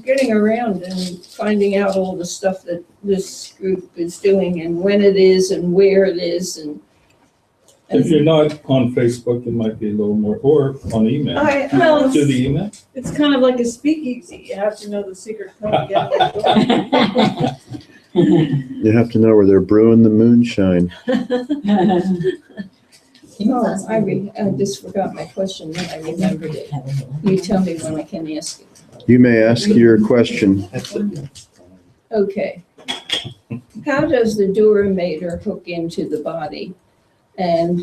getting around and finding out all the stuff that this group is doing and when it is and where it is and. If you're not on Facebook, it might be a little more, or on email. Well, Do the email? It's kind of like a speakeasy. You have to know the secret code to get in the door. You have to know where they're brewing the moonshine. Oh, I just forgot my question, then I remembered it. You tell me when I can ask it. You may ask your question. Okay. How does the duramater hook into the body? And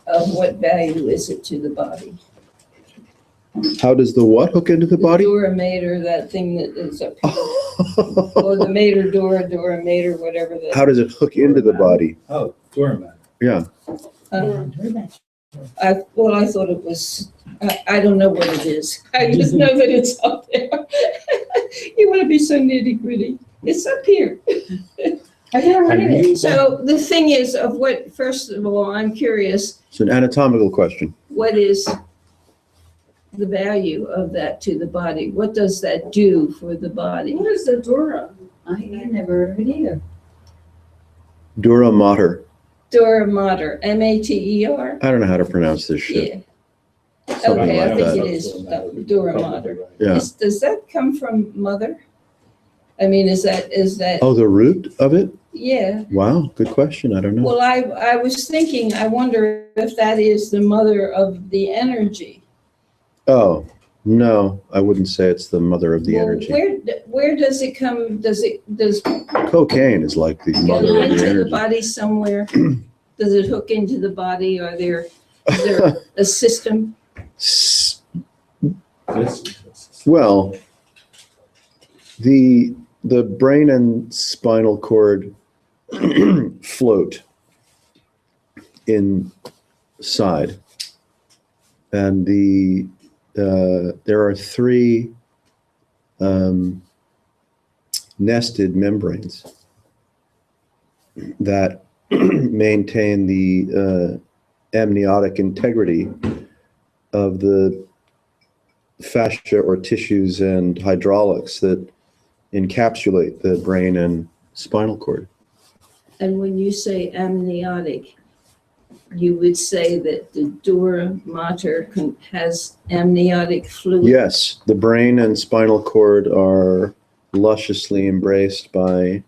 of what value is it to the body? How does the what hook into the body? Duramater, that thing that is up here. Or the mater duramater, whatever that. How does it hook into the body? Oh, doormat. Yeah. I thought it was, I don't know what it is. I just know that it's up there. You want to be so nitty gritty. It's up here. I've never heard of it. So the thing is of what, first of all, I'm curious, It's an anatomical question. what is the value of that to the body? What does that do for the body? What is the Dura? I never heard of it either. Dura mater. Dura mater, M-A-T-E-R? I don't know how to pronounce this shit. Yeah. Something Okay, I like think that. it is Dura mater. Yeah. Does that come from mother? I mean, is that, Oh, the root of it? yeah. Wow, good question. I don't know. Well, I was thinking, I wonder if that is the mother of the energy. Oh, no, I wouldn't say it's the mother of the Well, energy. where does it come, does Cocaine is like the go mother of the into the energy. body somewhere? Does it hook into the body? Is there a system? Well, the brain and spinal cord float inside, and there are three nested membranes that maintain the amniotic integrity of the fascia or tissues and hydraulics that encapsulate the brain and spinal cord. And when you say amniotic, you would say that the dura mater has amniotic fluid? Yes, the brain and spinal cord are lusciously embraced by,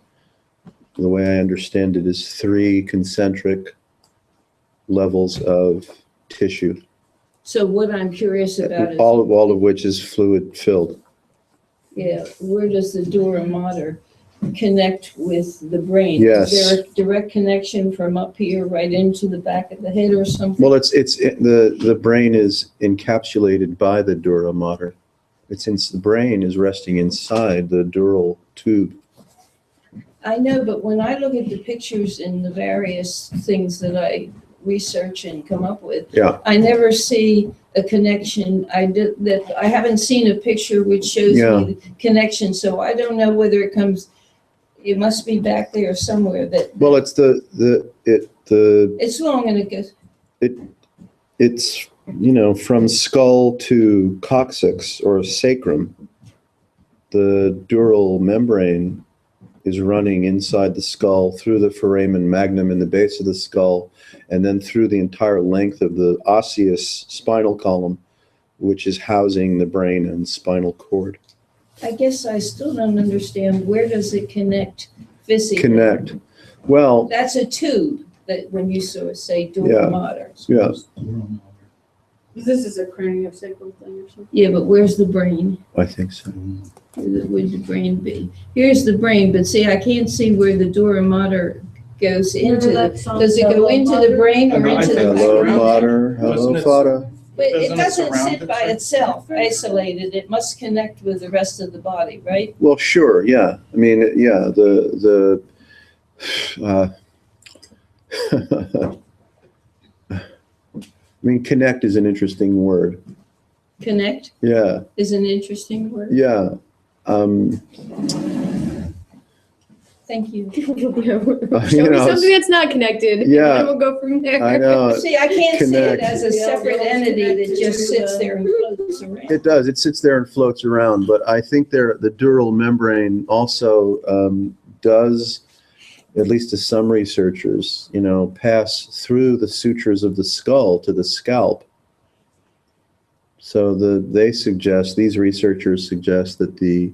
the way I understand it, is three concentric levels of tissue, So what I'm curious about is, all of which is fluid filled. yeah, where does the dura mater connect with the brain? Yes. Is there a direct connection from up here right into the back of the head or something? Well, the brain is encapsulated by the dura mater. The brain is resting inside the dural tube. I know, but when I look at the pictures and the various things that I research and come up with, Yeah. I never see a connection. I haven't seen a picture which shows Yeah. me the connection, so I don't know whether it must be back there somewhere that, Well, it's it's long and it goes, it's from skull to coccyx or sacrum. The dural membrane is running inside the skull through the foramen magnum in the base of the skull, and then through the entire length of the osseous spinal column, which is housing the brain and spinal cord. I guess I still don't understand, where does it connect physically? Connect. Well, That's a tube, that when you sort of say Yeah. dura mater. yeah, This is a craniosacral thing or something. Yeah, but where's the brain? I think so. Where would the brain be? Here's the brain, but see, I can't see where the dura mater goes into. Does it go into the brain or I into the think Hello, back? mater. Hello, Wasn't it- fada. But it Doesn't it doesn't surround sit it? by itself, isolated. It must connect with the rest of the body, right? Well, sure, yeah. I mean, yeah, I mean, connect is an interesting word. Connect Yeah, is an interesting word. yeah. Thank you. Show me know, something that's not connected. Yeah. And we'll go from there. I know. See, I can't see it Connect. as a separate entity that just sits there and floats around. It does. It sits there and floats around, but I think the dural membrane also does, at least to some researchers, pass through the sutures of the skull to the scalp. So these researchers suggest that the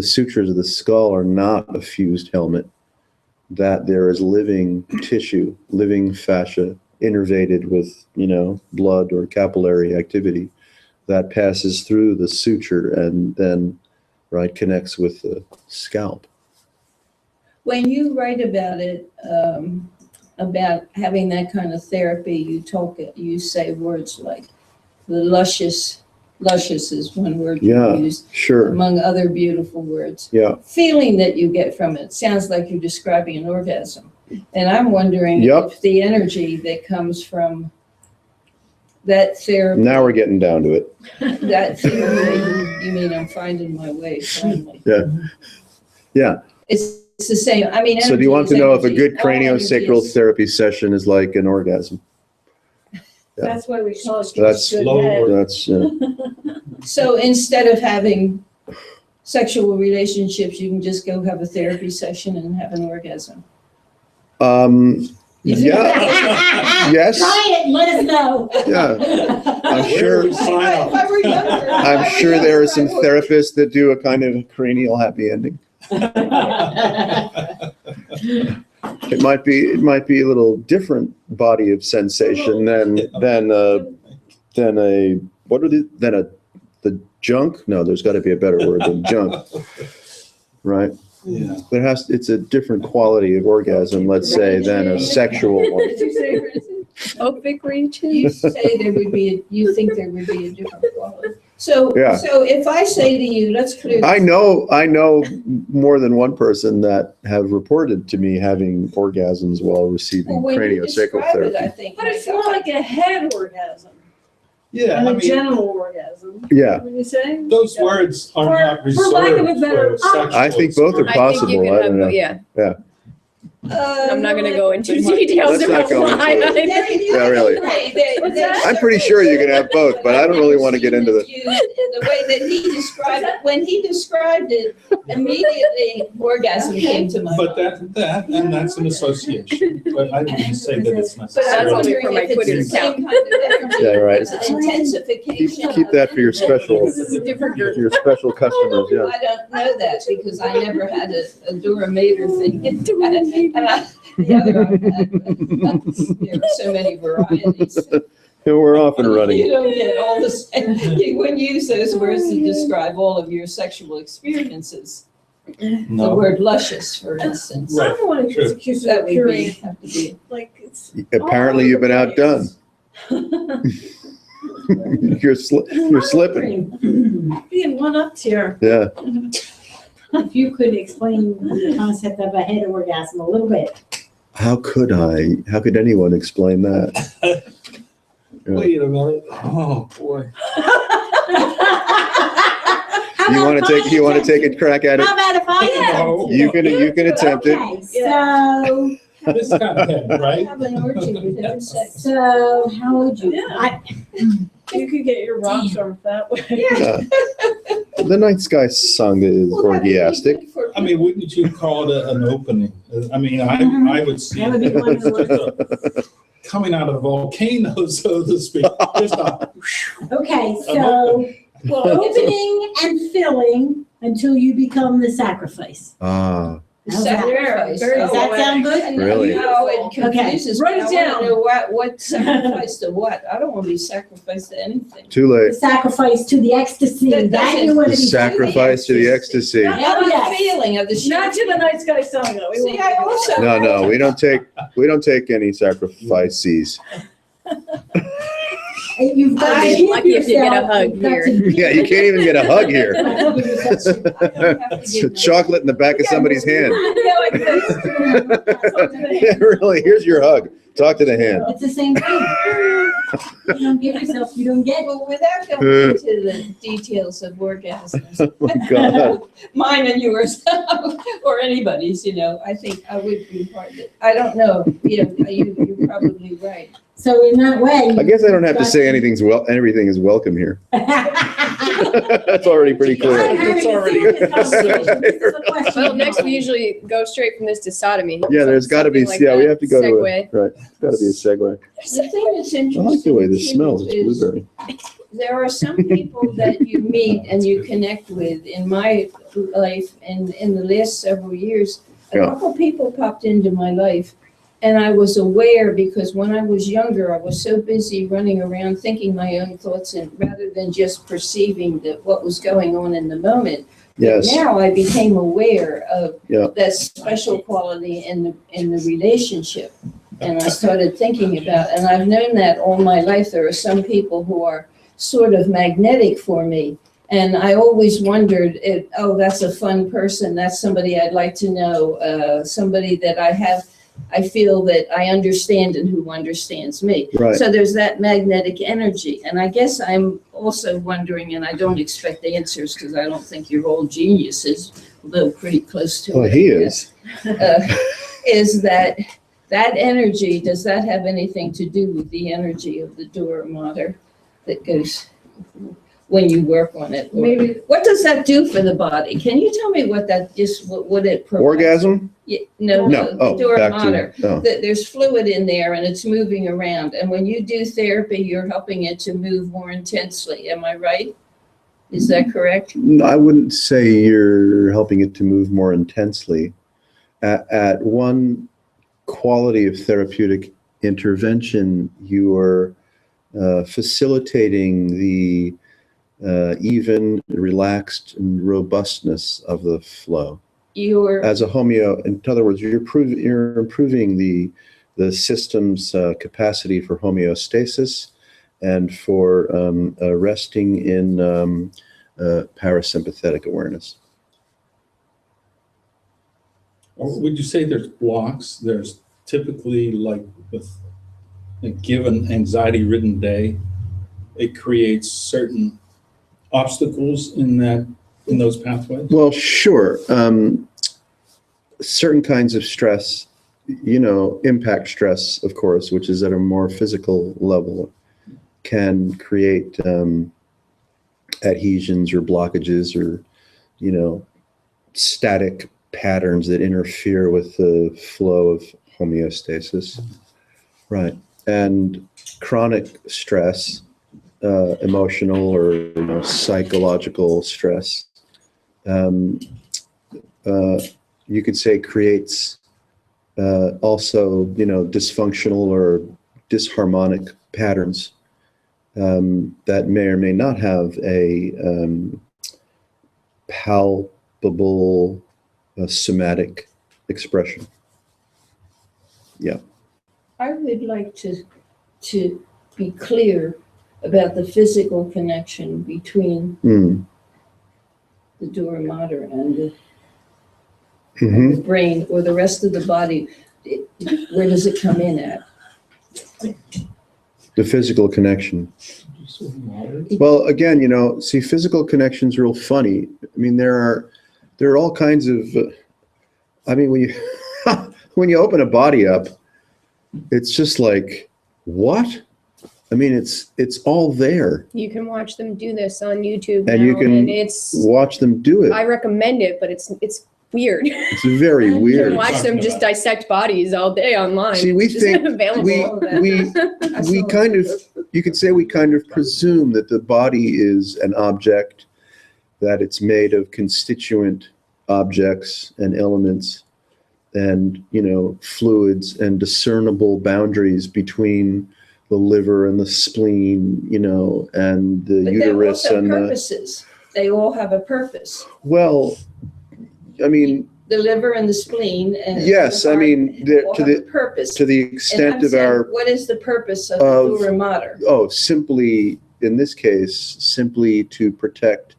sutures of the skull are not a fused helmet, that there is living tissue, living fascia innervated with, blood or capillary activity that passes through the suture and then, connects with the scalp. When you write about it, about having that kind of therapy, you say words like the luscious is one word Yeah. you use, Sure. among other beautiful words. Yeah. Feeling that you get from it sounds like you're describing an orgasm. And I'm wondering Yep. if the energy that comes from that therapy, Now we're getting down to it. that theory, you mean I'm finding my way finally. Yeah. It's the same. I mean, So do you energy want is to know if a energy. good All energy craniosacral is- therapy session is like an orgasm? That's why we call it. That's good low head. work. That's, So instead of having sexual relationships, you can just go have a therapy session and have an orgasm. yeah, yes, Try it and let us know. yeah. I'm Where sure, do we sign up? If I were younger, I'm sure there are some therapists that do a kind of cranial happy ending. It might be a little different body of sensation than the junk. No, there's got to be a better word than junk, right? Yeah. It's a different quality of orgasm, let's say, than a sexual one. Did you say, Pelvic You regions. say you think there would be a different quality. So, Yeah. so if I say to you, let's clear. I know more than one person that have reported to me having orgasms while receiving Well, when you craniosacral describe it, I therapy. think. but it's more like a head orgasm Yeah, and I a mean, genital orgasm. Yeah, When you say? those words are not For lack of a reserved better- for sexual. I think both are I possible. think you I can don't know. have, yeah. I'm not gonna go into Let's details not about go into why. it. Yeah, really. I'm pretty sure you can have both, but I don't really want to get into the. The way that he described it, when he described it, immediately orgasm came to my But mind. that's an association, but I didn't say that it's But I'm That's only necessary. wondering for my if it's Twitter the same account. kind of energy. Yeah, right. It's an intensification. Keep that for your special, This is different. your special customers. Yeah. I don't know that because I never had a Dura Mater thing. And the other I've had, but there are so many varieties. We're off and You running. don't get all the same, you wouldn't use those words to describe all of your sexual experiences. The No, word luscious, for instance. Right, Someone gets true. accused That of would purity, have to be. like it's. Apparently, you've been outdone. You're slipping. Being one-upped here. Yeah. If you could explain the concept of a head orgasm a little bit. How could anyone explain that? wait a minute, oh, boy. You want to take a crack at How it? about if I No. attempt it? You can attempt it. Okay, so, This kind of head, right? Have an orgy with different sex. so how would you? Yeah. You could get your rocks off that way. The Night Sky song is Well, that would be orgiastic. good for I mean, wouldn't you call it an opening? I mean, I would see That would be it one as a- coming out of a volcano, so to speak, just a. Okay, An so Well, it's a opening and filling until you become the sacrifice. Ah, How's that? sacrifice. Very Does that sound good? And Really? you know, it confuses me. Write it I want down. to know what sacrifice to what. I don't want to be sacrificed to anything. too The late. sacrifice to the ecstasy. That That you want The to be. sacrifice to the ecstasy. I want yes. the feeling of the Not to the night sky song, though. We See, won't I do also. that. No, we don't take any sacrifices. You've got I'd to be give lucky if you get a yourself- hug you've got here. to- Yeah, you can't even get a hug here. I don't have to It's give chocolate in the back of somebody's hand. Yeah, like this. Yeah, really, here's your hug. Talk to the hand. It's the same thing. You don't give yourself, you don't get. Well, without going into the details of orgasms, Oh my God. mine and yours, or anybody's, I think I would be part of it. I don't know, you're probably right. So in that way. I guess I don't have to say everything is welcome here. That's already pretty clear. It's already- Well, next we usually go straight from this to sodomy. Yeah, there's gotta be, Something like we that. have to go to Segue. right, it's gotta be a segue. The thing that's I interesting. like the way this too, smells, it's is blueberry. There are some people that you meet and you connect with in my life, and in the last several years, a Yeah. couple people popped into my life. And I was aware, because when I was younger, I was so busy running around thinking my own thoughts, and rather than just perceiving what was going on in the moment. Yes, Now I became aware of Yeah. that special quality in the relationship. And I started thinking about, and I've known that all my life. There are some people who are sort of magnetic for me. And I always wondered, that's a fun person. That's somebody I'd like to know, somebody that I feel that I understand and who understands me. right. So there's that magnetic energy. And I guess I'm also wondering, and I don't expect answers because I don't think you're all geniuses, although pretty close to it. Well, he is. Is that energy, does that have anything to do with the energy of the Dura Mater that goes when you work on it? Or Maybe- what does that do for the body? Can you tell me what it provides? Orgasm? Yeah, no, No, the Dura back Mater. to, oh. There's fluid in there and it's moving around. And when you do therapy, you're helping it to move more intensely. Am I right? Is that correct? No, I wouldn't say you're helping it to move more intensely. At one quality of therapeutic intervention, you are facilitating the even, relaxed, and robustness of the flow. You're, As a in other words, you're improving the system's capacity for homeostasis and for resting in parasympathetic awareness. Or would you say there's blocks? There's typically, like with a given anxiety-ridden day, it creates certain obstacles in those pathways? Well, sure. Certain kinds of stress, impact stress, of course, which is at a more physical level, can create adhesions or blockages or, static patterns that interfere with the flow of homeostasis. Right. And chronic stress, emotional or psychological stress, you could say creates also dysfunctional or disharmonic patterns that may or may not have a palpable somatic expression. Yeah. I would like to be clear about the physical connection between Mm. the Dura Mater and Mhm. the brain or the rest of the body. Where does it come in at? The physical connection. Well, again, see, physical connection's real funny. I mean, there are all kinds of. When you when you open a body up, it's just like, what? I mean, it's all there. You can watch them do this on YouTube And now, you can and it's. Watch them do it. I recommend it, but it's weird. It's very You can weird. watch them just dissect bodies all day online. See, we It's think available. we kind of, you could say we kind of presume that the body is an object, that it's made of constituent objects and elements and, fluids and discernible boundaries between the liver and the spleen, and the But they're uterus also and the, purposes. They all have a purpose. well, I mean, The liver and the spleen and. yes, the I heart mean, the- all to have the- a purpose. to the And I'm extent of saying, our, what is the purpose of of- the Dura Mater? simply, in this case, simply to protect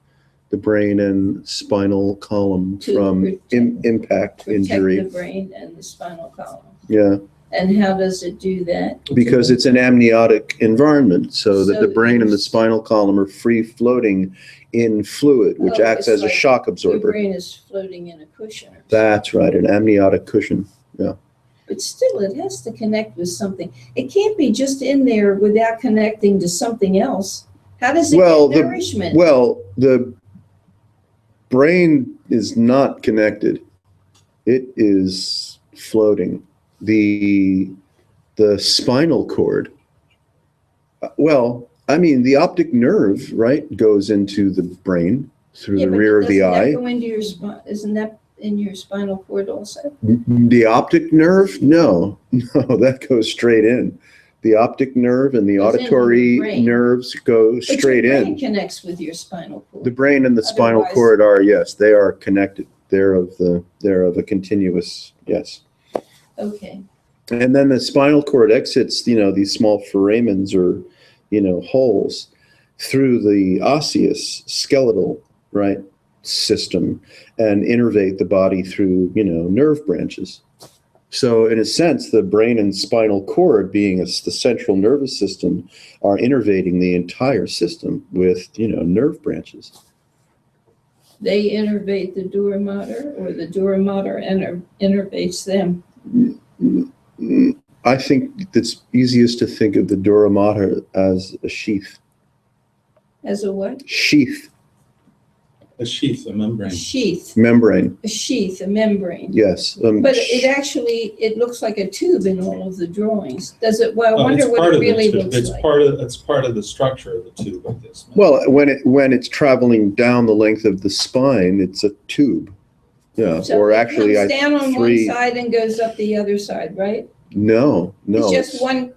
the brain and spinal column To from protect- impact Protect injury. the brain and the spinal column. Yeah, And how does it do that? Because it's an amniotic environment, so that the So brain and the it's- spinal column are free floating in fluid, which Oh, acts it's as a like shock Your absorber. brain is floating in a cushion or something. That's right, an amniotic cushion. But still, it has to connect with something. It can't be just in there without connecting to something else. How does it Well, get the- nourishment? Well, the brain is not connected. It is floating. The spinal cord, well, I mean, the optic nerve, right, goes into the brain through Yeah, the but rear of the doesn't that eye. go into your spine? Isn't that in your spinal cord also? The optic nerve? No, no, that goes straight in. The optic nerve and the Goes into the auditory brain. nerves go But your straight brain in. connects with your spinal cord. The brain and the spinal Otherwise- cord are, yes, they are connected. They're of a continuous, yes. Okay. And then the spinal cord exits, these small foramens or, holes through the osseous skeletal, right, system and innervate the body through, nerve branches. So in a sense, the brain and spinal cord being the central nervous system are innervating the entire system with, nerve branches. They innervate the dura mater, or the dura mater innervates them. I think it's easiest to think of the dura mater as a sheath. As a what? Sheath, A sheath, a membrane. Sheath. membrane, A sheath, a membrane. yes. But it looks like a tube in all of the drawings. Does it? Well, I wonder It's what part it of the really tube. looks It's like. part of the structure of the tube, I guess. Well, when it's traveling down the length of the spine, it's a tube. Yeah, So or it actually, comes down on one three. side and goes up the other side, right? No, It's just one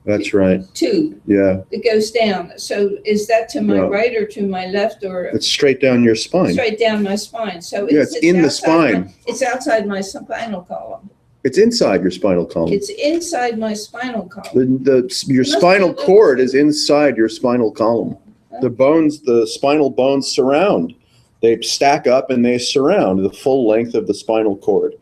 That's right. tube Yeah, that goes down. So is that to my No. right or to my left or it's straight down your spine. straight down my spine? So Yeah, it's in the outside spine. it's outside my spinal column. It's inside your spinal column. It's inside my spinal column. Your Must be spinal a little- cord is inside your spinal column. The spinal bones surround. They stack up and they surround the full length of the spinal cord.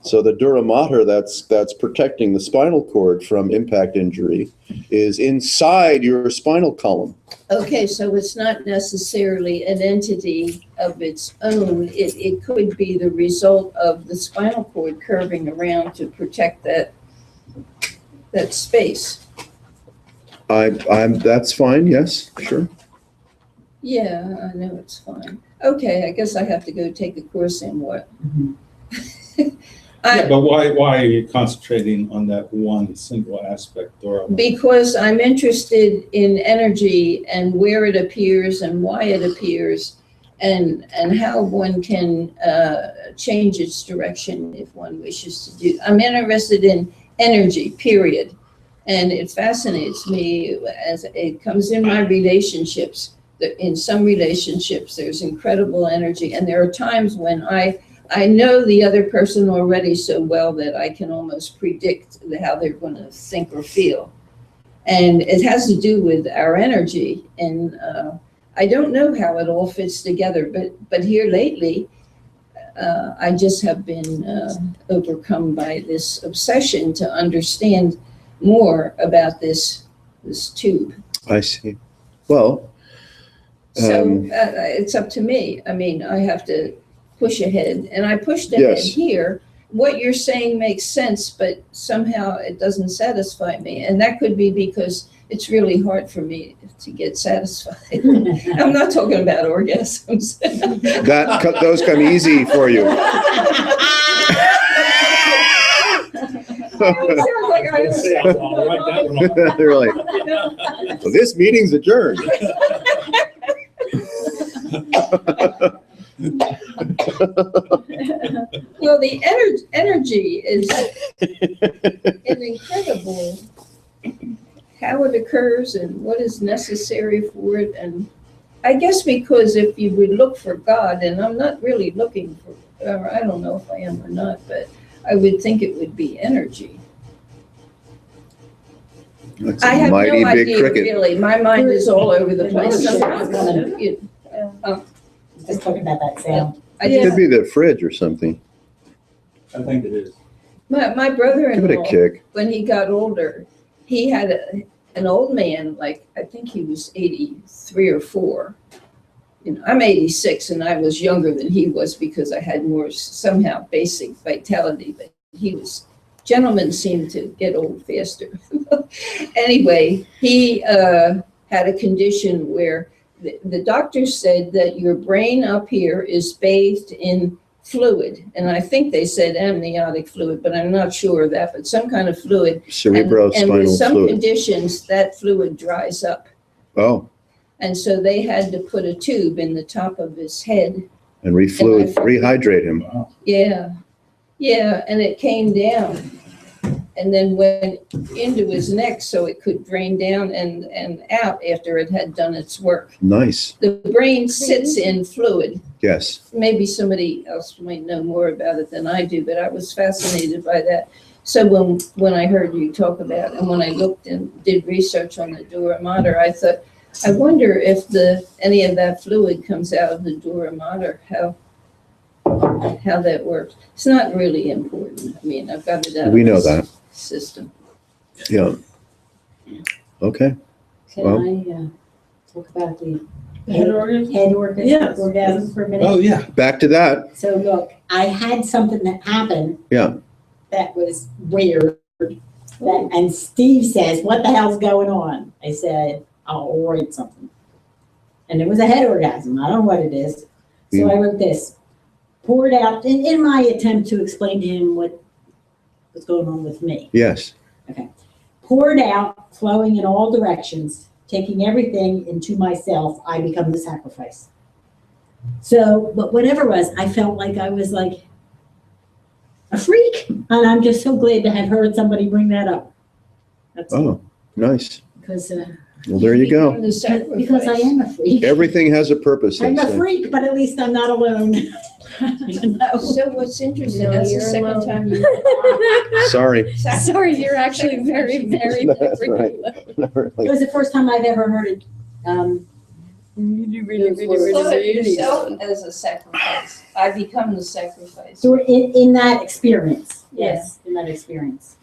So the dura mater that's protecting the spinal cord from impact injury is inside your spinal column. Okay, so it's not necessarily an entity of its own. It could be the result of the spinal cord curving around to protect that space. That's fine, yes, sure. Yeah, I know it's fine. Okay, I guess I have to go take a course in what? Yeah, but why are you concentrating on that one single aspect, Dora? Because I'm interested in energy and where it appears and why it appears and how one can change its direction if one wishes to do. I'm interested in energy, period. And it fascinates me as it comes in my relationships. In some relationships, there's incredible energy. And there are times when I know the other person already so well that I can almost predict how they're going to think or feel. And it has to do with our energy. And I don't know how it all fits together, but here lately, I just have been overcome by this obsession to understand more about this tube. I see. Well, So it's up to me. I mean, I have to push ahead, and I pushed ahead Yes. here. What you're saying makes sense, but somehow it doesn't satisfy me. And that could be because it's really hard for me to get satisfied. I'm not talking about orgasms. those come easy for you. Sounds like I'll write that one off. They're like, well, this meeting's adjourned. Well, the energy is an incredible, how it occurs and what is necessary for it. And I guess because if you would look for God, and I'm not really looking for, or I don't know if I am or not, but I would think it would be energy. That's I a have mighty no big idea, cricket. really. My mind is all over the place. Just talking about that sound. I It just, could be the fridge or something. I think it is. My Give it a brother-in-law, kick. when he got older, he had an old man, like, I think he was 83 or 4. You know, I'm 86 and I was younger than he was because I had more somehow basic vitality, but gentlemen seem to get old faster. Anyway, he had a condition where the doctor said that your brain up here is bathed in fluid, and I think they said amniotic fluid, but I'm not sure of that, but some kind of fluid. And with Cerebrospinal some fluid. conditions, that fluid dries up. Oh, And so they had to put a tube in the top of his head. and rehydrate him. Wow. Yeah, yeah, and it came down and then went into his neck so it could drain down and out after it had done its work. Nice. The brain sits in fluid. Yes. Maybe somebody else might know more about it than I do, but I was fascinated by that. So when I heard you talk about it, and when I looked and did research on the dura mater, I thought, I wonder if any of that fluid comes out of the dura mater, how that works. It's not really important. I mean, I've got it out of We know this that. system. Yeah. Okay. Can Well- I talk about the Head organ? head organ, Yes. orgasm for a minute? Oh, yeah. Back to that. So look, I had something that happened. Yeah. That was weird. And Steve says, "What the hell's going on?" I said, "I'll write something." And it was a head orgasm. I don't know what it is. So I wrote this. Poured out, in my attempt to explain to him what was going on with me. Yes. Poured out, flowing in all directions, taking everything into myself, I become the sacrifice. So, but whatever it was, I felt like I was like a freak. And I'm just so glad to have heard somebody bring that up. That's Oh, nice. because Well, there you go. The sacrifice. because I am a freak. Everything has a purpose. I'm they a say. freak, but at least I'm not alone. So what's interesting, No, that's the you're second alone. time you. Sorry. Sorry, you're actually very, very, That's very right. low. Not It really. was the first time I've ever heard it. You really, Thought of yourself as a sacrifice. I become the sacrifice. So in that experience, yes, in that experience.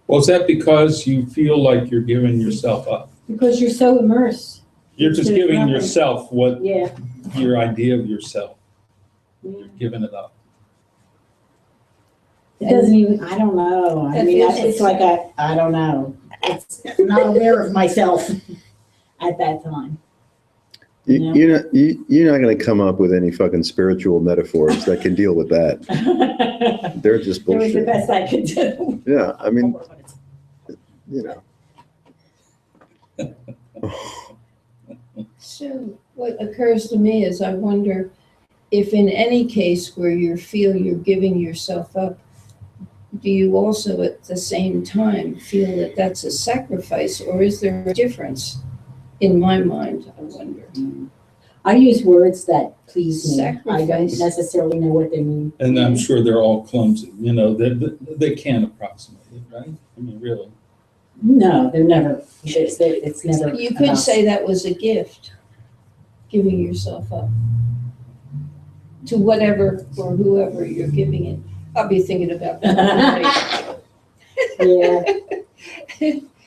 Well, is that because you feel like you're giving yourself up? Because you're so immersed. You're just There's giving nothing. yourself what Yeah. your idea of yourself, Yeah. giving it up. It doesn't even, I don't know. I That mean, feels it's like I don't know. It's I'm not aware of myself at that time. Yeah. You're not going to come up with any fucking spiritual metaphors that can deal with that. It They're just was the bullshit. best I could do. Yeah, I mean, you know. So what occurs to me is I wonder if in any case where you feel you're giving yourself up, do you also at the same time feel that that's a sacrifice, or is there a difference? In my mind, I wonder. I use words that please me. I don't Sacrifice. necessarily know what they mean. And I'm sure they're all clumsy, you know, they can't approximate it, right? I mean, really. No, they're never. It's never. You could enough. say that was a gift, giving yourself up to whatever or whoever you're giving it. I'll be thinking about that. Yeah.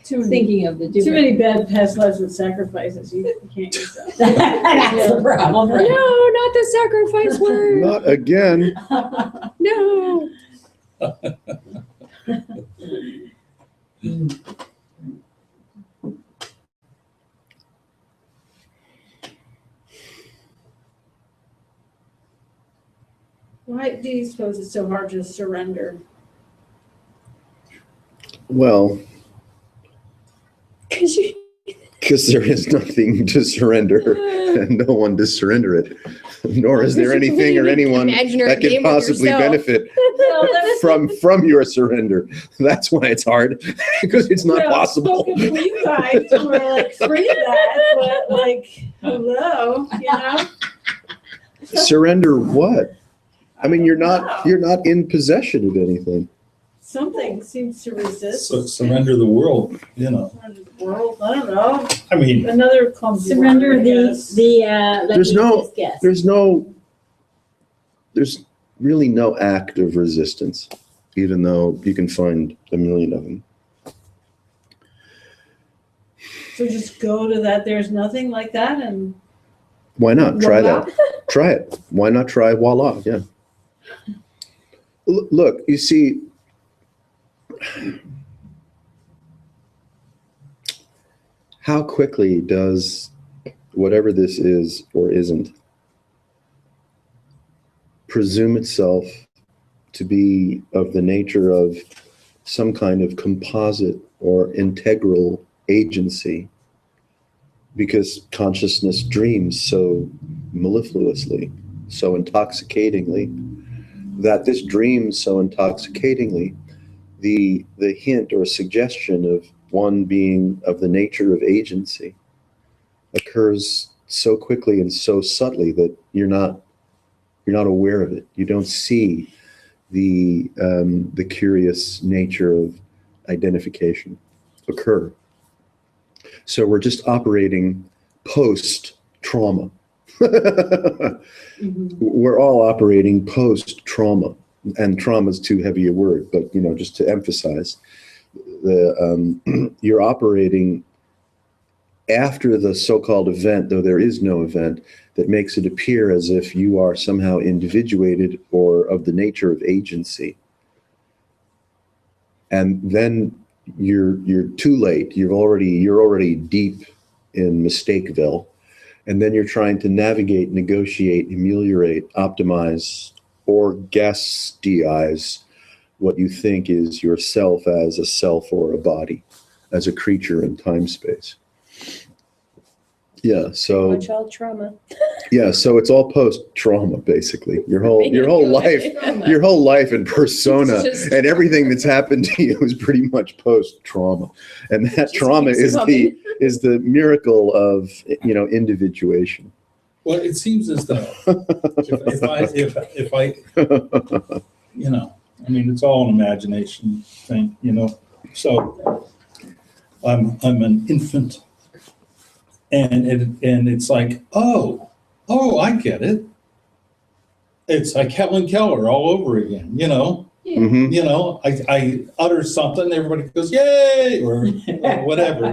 Too many, Thinking of the too different. many bad past lives with sacrifices. You can't use that. That's the problem. No, not the sacrifice word. Not again. No. Why do you suppose it's so hard to surrender? Well, Because you. because there is nothing to surrender and no one to surrender it. Nor is there anything or anyone Imaginary that could game with possibly yourself. benefit Well, that's from your surrender. That's why it's hard, because it's not well possible. spoken for you guys who are like free of that, but like, hello, you know? Surrender what? I mean, you're not in possession of anything. Something seems to resist. So surrender the world, you know. Surrender the world, I don't know. I mean, Another clumsy Surrender word, I the guess. let There's me no- just guess. There's really no act of resistance. even though you can find a million of them. So just go to that, there's nothing like that, and Why not? Try voila. that. Try it. Why not try voila? Yeah. Look, you see, how quickly does whatever this is or isn't presume itself to be of the nature of some kind of composite or integral agency, because consciousness dreams so mellifluously, so intoxicatingly, that this dreams so intoxicatingly, the hint or suggestion of one being of the nature of agency occurs so quickly and so subtly that you're not aware of it. You don't see the curious nature of identification occur. So we're just operating post-trauma. We're all operating post-trauma, and trauma is too heavy a word, but just to emphasize, you're operating after the so-called event, though there is no event, that makes it appear as if you are somehow individuated or of the nature of agency. And then you're too late. You're already deep in Mistakeville, and then you're trying to navigate, negotiate, ameliorate, optimize, or guess-dize what you think is yourself as a self or a body, as a creature in time space. Yeah, so Watch all trauma. yeah, so it's all post-trauma basically. Your whole life and persona It's just- and everything that's happened to you is pretty much post-trauma, and that Just trauma keeps is coming. the miracle of individuation. Well, it seems as though if I, I mean, it's all an imagination thing, So I'm an infant, and it's like, oh, I get it. It's like Helen Keller all over again, Mhm. I utter something, everybody goes, yay, or whatever,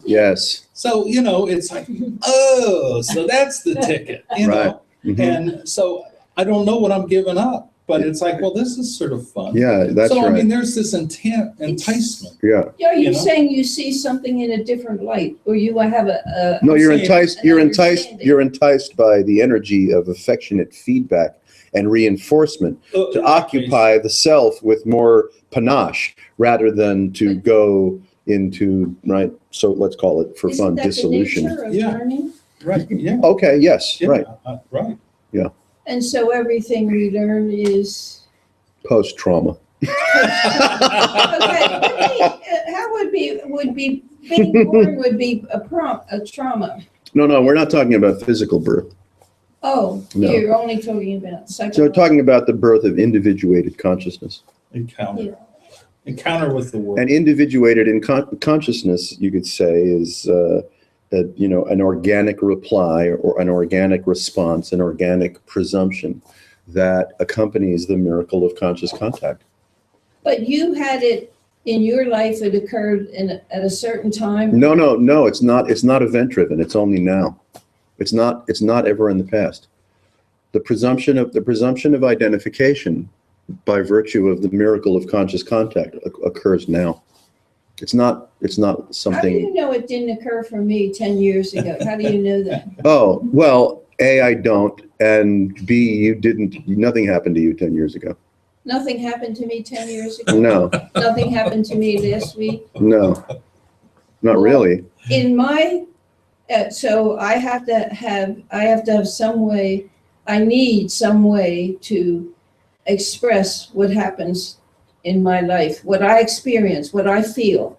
Yes, So, it's like, oh, so that's the ticket, Right. Mhm. And so I don't know what I'm giving up, but it's like, well, this is sort of fun. Yeah, that's So, I mean, right. there's this enticement. Yeah. Are you You know? saying you see something in a different light, or you have a No, you're saying- enticed. an You're enticed. understanding. You're enticed by the energy of affectionate feedback and reinforcement to occupy the self with more panache rather than to go into, right? So let's call it for Isn't fun, that the dissolution. nature of Yeah. learning? Right, yeah. Okay, yes, Yeah, right. Right. And so everything we learn is, Post-trauma. okay, how would be being born would be a trauma. No, we're not talking about physical birth. Oh, No. you're only talking about So we're psychological. talking about the birth of individuated consciousness. Encounter with the world. And individuated in consciousness, you could say, is an organic reply or an organic response, an organic presumption that accompanies the miracle of conscious contact. But you had it in your life, it occurred at a certain time? No, it's not event driven. It's only now. It's not ever in the past. The presumption of identification by virtue of the miracle of conscious contact occurs now. It's not How do something. you know it didn't occur for me 10 years ago? How do you know that? Oh, well, A, I don't, and B, you didn't, nothing happened to you 10 years ago. Nothing happened to me 10 years ago? No, Nothing happened to me last week? no, not really. In my, so I have to have some way, I need some way to express what happens in my life, what I experience, what I feel.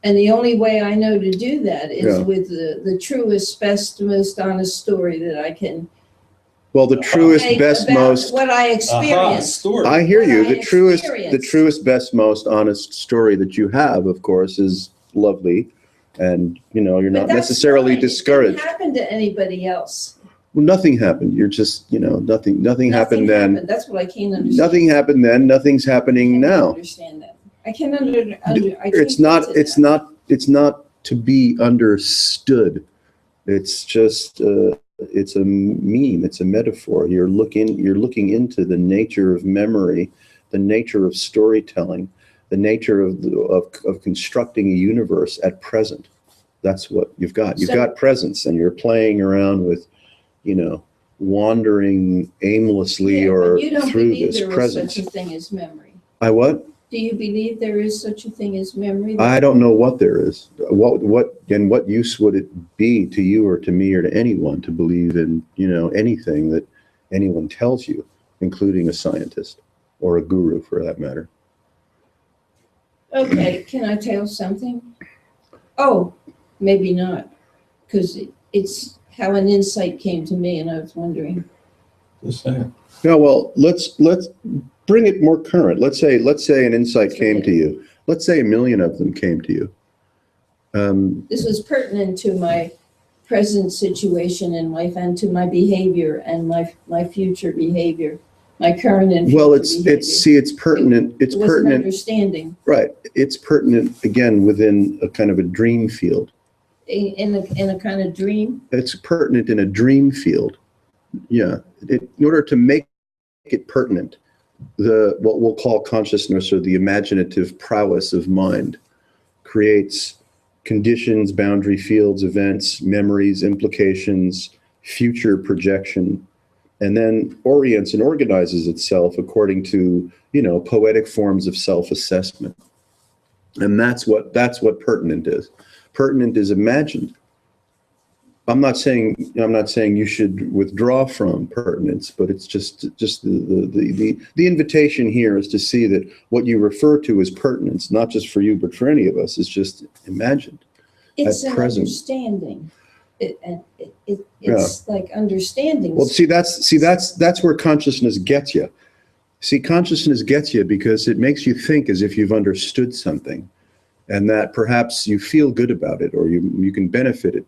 And the only way I know to do that is Yeah. with the truest, best, most honest story that I can Well, the truest, make best, about most, what I Aha, experienced. story. I hear you. what I The truest, experienced. best, most honest story that you have, of course, is lovely. And, you're But not that's necessarily fine. It discouraged. didn't happen to anybody else. Well, nothing happened. You're just, nothing Nothing happened then. That's what I can't understand. Nothing happened then. Nothing's I happening can't now. understand that. I can't I can't It's not, get to it's that. not, it's not to be understood. It's just, it's a meme. It's a metaphor. You're looking into the nature of memory, the nature of storytelling, the nature of constructing a universe at present. That's what you've got. You've So- got presence, and you're playing around with, wandering aimlessly Yeah, or but you don't through believe this there is presence. such a thing as memory. I what? Do you believe there is such a thing as memory? I don't know what there is. What use would it be to you or to me or to anyone to believe in, anything that anyone tells you, including a scientist or a guru for that matter? Okay, can I tell something? Oh, maybe not, because it's how an insight came to me, and I was wondering. Just saying. No, well, let's bring it more current. Let's say an insight came to you. Let's say 1 million of them came to you. This was pertinent to my present situation in life and to my behavior and my future behavior, my current and future Well, behavior. it's pertinent. It's It was an pertinent. understanding Right. It's pertinent, again, within a kind of a dream field. in a kind of dream. It's pertinent in a dream field. Yeah. In order to make it pertinent, what we'll call consciousness or the imaginative prowess of mind creates conditions, boundary fields, events, memories, implications, future projection, and then orients and organizes itself according to, poetic forms of self-assessment. And that's what pertinent is. Pertinent is imagined. I'm not saying you should withdraw from pertinence, but it's just the invitation here is to see that what you refer to as pertinence, not just for you, but for any of us, is just imagined. It's At an present. understanding. It's like understanding. Well, that's where consciousness gets you. See, consciousness gets you because it makes you think as if you've understood something, and that perhaps you feel good about it, or you can benefit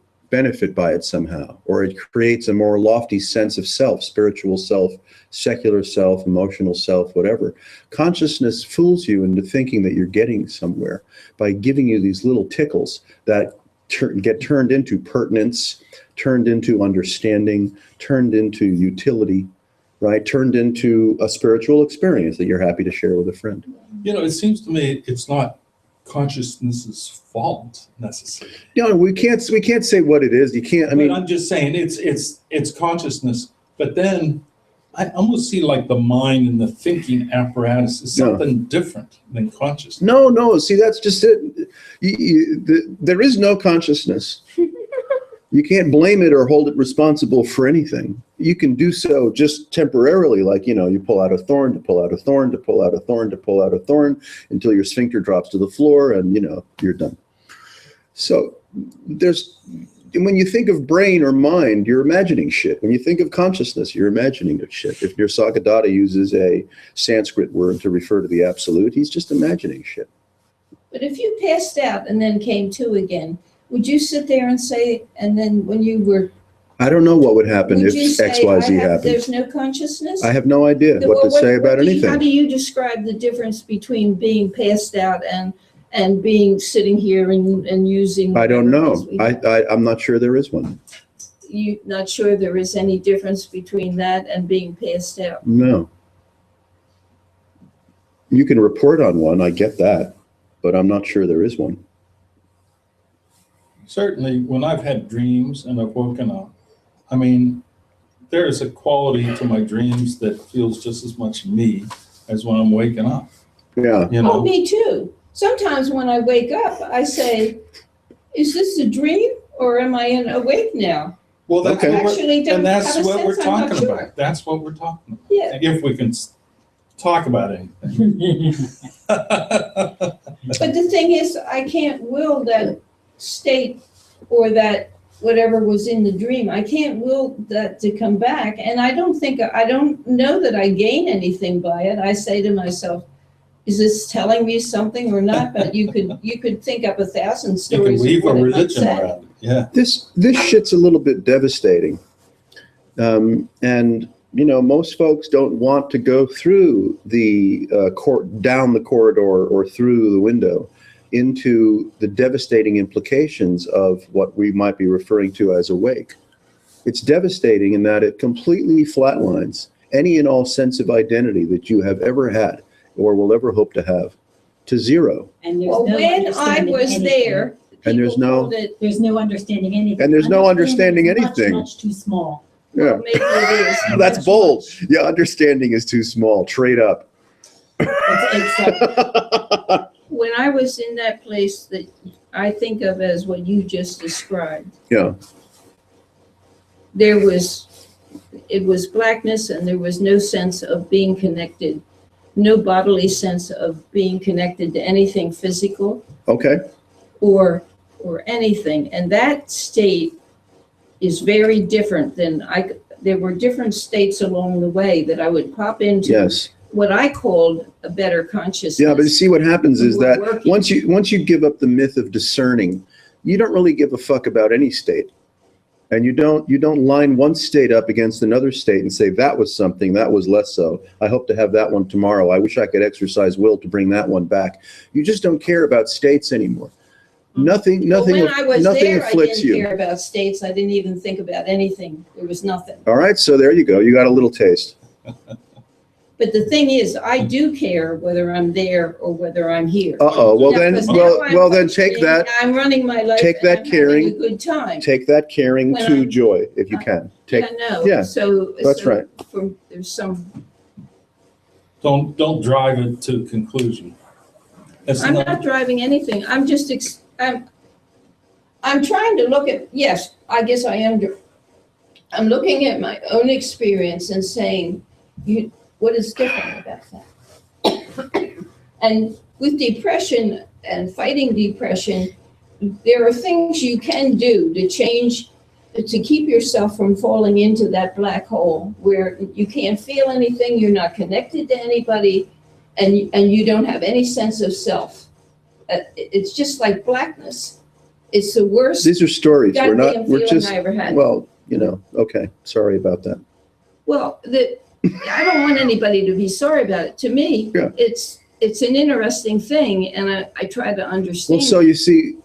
by it somehow, or it creates a more lofty sense of self, spiritual self, secular self, emotional self, whatever. Consciousness fools you into thinking that you're getting somewhere by giving you these little tickles that get turned into pertinence, turned into understanding, turned into utility, right? Turned into a spiritual experience that you're happy to share with a friend. It seems to me it's not consciousness's fault necessarily. We can't say what it is. You can't. But I'm just saying it's consciousness. But then I almost see like the mind and the thinking apparatus is something different than consciousness. No. See, that's just it. There is no consciousness. You can't blame it or hold it responsible for anything. You can do so just temporarily, like, you pull out a thorn to pull out a thorn to pull out a thorn to pull out a thorn until your sphincter drops to the floor and, you're done. So when you think of brain or mind, you're imagining shit. When you think of consciousness, you're imagining shit. If Nisargadatta uses a Sanskrit word to refer to the absolute, he's just imagining shit. But if you passed out and then came to again, would you sit there and say, and then when you were, I don't know what would happen would if you say, XYZ happened. there's no consciousness? I have no idea what to say about How anything. do you describe the difference between being passed out and being sitting here and using? I don't whatever it know. is we have? I'm not sure there is one. You're not sure there is any difference between that and being passed out? No. You can report on one, I get that, but I'm not sure there is one. Certainly, when I've had dreams and I've woken up, there is a quality to my dreams that feels just as much me as when I'm waking up. Yeah. Oh, me too. Sometimes when I wake up, I say, is this a dream or am I awake now? Well, that's Okay. what we're, Actually, don't and that's have a what we're sense, I'm not talking sure. about. That's what we're talking about. Yeah, If we can talk about anything. but the thing is, I can't will that state or that whatever was in the dream. I can't will that to come back. And I don't know that I gain anything by it. I say to myself, is this telling me something or not? But you could think up 1,000 You can stories of weave a what it might religion say. around it. Yeah. This shit's a little bit devastating. And, you know, most folks don't want to go through the down the corridor or through the window into the devastating implications of what we might be referring to as a wake. It's devastating in that it completely flatlines any and all sense of identity that you have ever had or will ever hope to have to zero. And there's Well, no when I understanding was anything. there, And there's people no- called it, There's no understanding anything. And there's no understanding is much, anything. Much too small. Yeah. well, maybe it is. That's much, bold. much. Yeah, understanding is too small. Trade up. It's When I was in that place that I think of as what you just described, Yeah. it was blackness and there was no sense of being connected, no bodily sense of being connected to anything physical Okay. or anything. And that state is very different than there were different states along the way that I would pop into. Yes. What I called a better consciousness. Yeah, but you see what happens is We're that working. once you give up the myth of discerning, you don't really give a fuck about any state. And you don't line one state up against another state and say that was something, that was less so. I hope to have that one tomorrow. I wish I could exercise will to bring that one back. You just don't care about states anymore. Nothing Well, when I was nothing there, I afflicts didn't you. care about states. I didn't even think about anything. There was nothing. All right, so there you go. You got a little taste. But the thing is, I do care whether I'm there or whether I'm here. Uh-oh. Well Yeah, then, 'cause now well I'm then take functioning, that, I'm running my life. take and that I'm having caring- a good time. take that caring When to I'm- joy if you can. Take, Yeah, no. yeah, So. that's so right. There's some, Don't drive it to conclusion. That's I'm not driving anything. I'm just, I'm trying to look at, yes, I guess I am. I'm looking at my own experience and saying, what is different about that? And with depression and fighting depression, there are things you can do to change, to keep yourself from falling into that black hole where you can't feel anything, you're not connected to anybody, and you don't have any sense of self. It's just like blackness. It's the worst These are stories. We're not, goddamn we're feeling just, I ever had. well, you know, okay. Sorry about that. Well, I don't want anybody to be sorry about it. To me, Yeah. it's an interesting thing, and I try to Well, understand. so you see,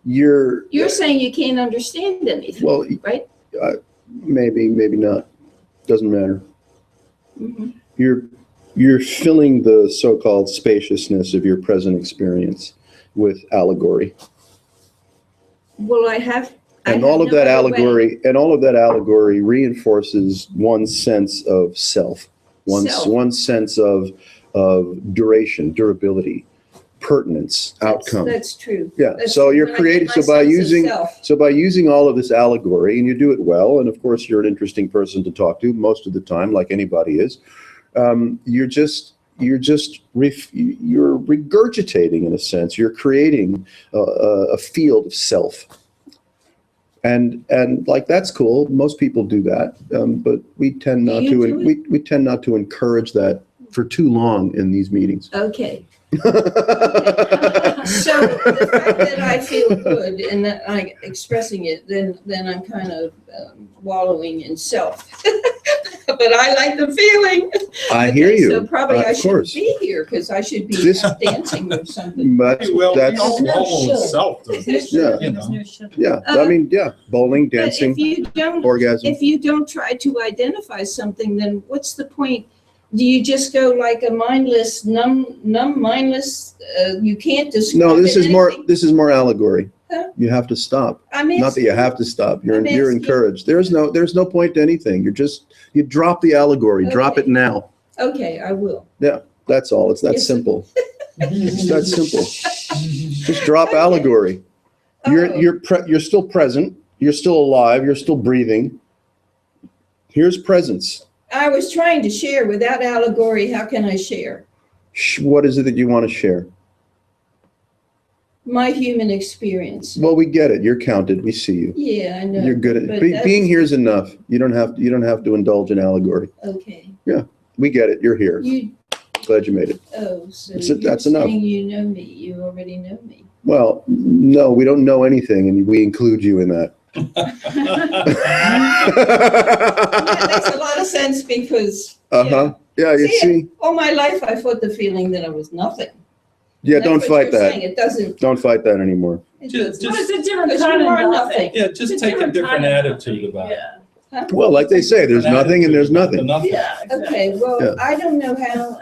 You're saying you can't understand anything, well, right? maybe not. Doesn't matter. Mhm. You're filling the so-called spaciousness of your present experience with allegory. Well, I have And no all of that other way. allegory reinforces one's sense of self, Self. one's sense of duration, durability, pertinence, outcome. That's true. Yeah, That's so you're when I get creating, my so by sense of using, self. so by using all of this allegory, and you do it well, and of course you're an interesting person to talk to most of the time, like anybody is, you're regurgitating, in a sense, you're creating a field of self. And like, that's cool. Most people do that. But we tend not you to, do it? we tend not to encourage that for too long in these meetings. Okay. So the fact that I feel good and that I'm expressing it, then I'm kind of wallowing in self. But I like the feeling. I hear Okay, you. So probably I Of shouldn't course. be here because I should be This- out dancing or something. But Well, that's, no no wrong with should. self, though. There's Yeah. no, You there's know. no sugar. yeah, I mean, yeah, bowling, But dancing, if you don't, orgasm. if you don't try to identify something, then what's the point? Do you just go like a mindless, numb, mindless? You can't describe. No, this it is more allegory. Huh? You have to stop. I mean, Not that you have to stop. You're I'm you're asking- encouraged. There's no point to anything. You drop the allegory. Drop it Okay. now. Okay, I will. That's all. It's that Yes. simple. It's that simple. Just drop Okay. allegory. Oh. You're still present. You're still alive. You're still breathing. Here's presence. I was trying to share without allegory. How can I share? What is it that you want to share? My human experience. Well, we get it. You're counted. We see you. Yeah, I know. You're good at but being that's- here is enough. You don't have to indulge in allegory. Okay. We get it. You're here. You, Glad you made it. so That's you're it, that's enough. saying you know me. You already know me. Well, no, we don't know anything, and we include you in that. That makes a lot of sense because Uh-huh. Yeah, you See, see? all my life I fought the feeling that I was nothing. Yeah, That's don't what fight you're that. saying. It doesn't. Don't fight that anymore. It Just- doesn't. But it's a different Because kind you of are nothing. nothing. Yeah, just It's a take a different different kind of attitude about it. Yeah, Well, like they say, there's nothing and there's nothing. yeah, exactly. Okay, well, Yeah. I don't know how,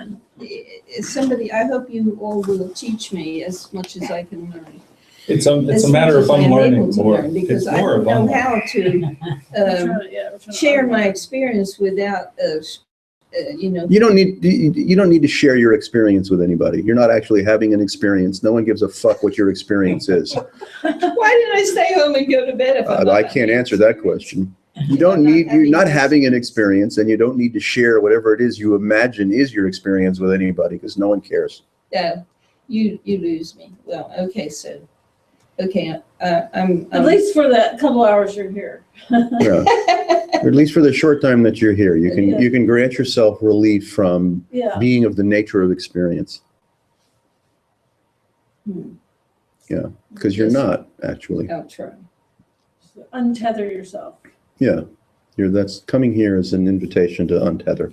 somebody, I hope you all will teach me as much as I can learn. It's As a much matter as of I am unlearning able to more. learn, Because It's I more don't of know unlearning. how to We're trying to share my unlearn. experience without, you know. You don't need to share your experience with anybody. You're not actually having an experience. No one gives a fuck what your experience is. Why didn't I stay home and go to bed if I'm not I can't having answer that experience? question. You're not having an experience, and you don't need to share whatever it is you imagine is your experience with anybody, because no one cares. Yeah, you lose me. Well, okay, so, okay, I'm. At least for that couple hours you're here. Yeah. Or at least for the short time that you're here, you can grant yourself relief from Yeah. being of the nature of experience, because you're not actually. I'll try. Untether yourself. Yeah, that's coming here as an invitation to untether.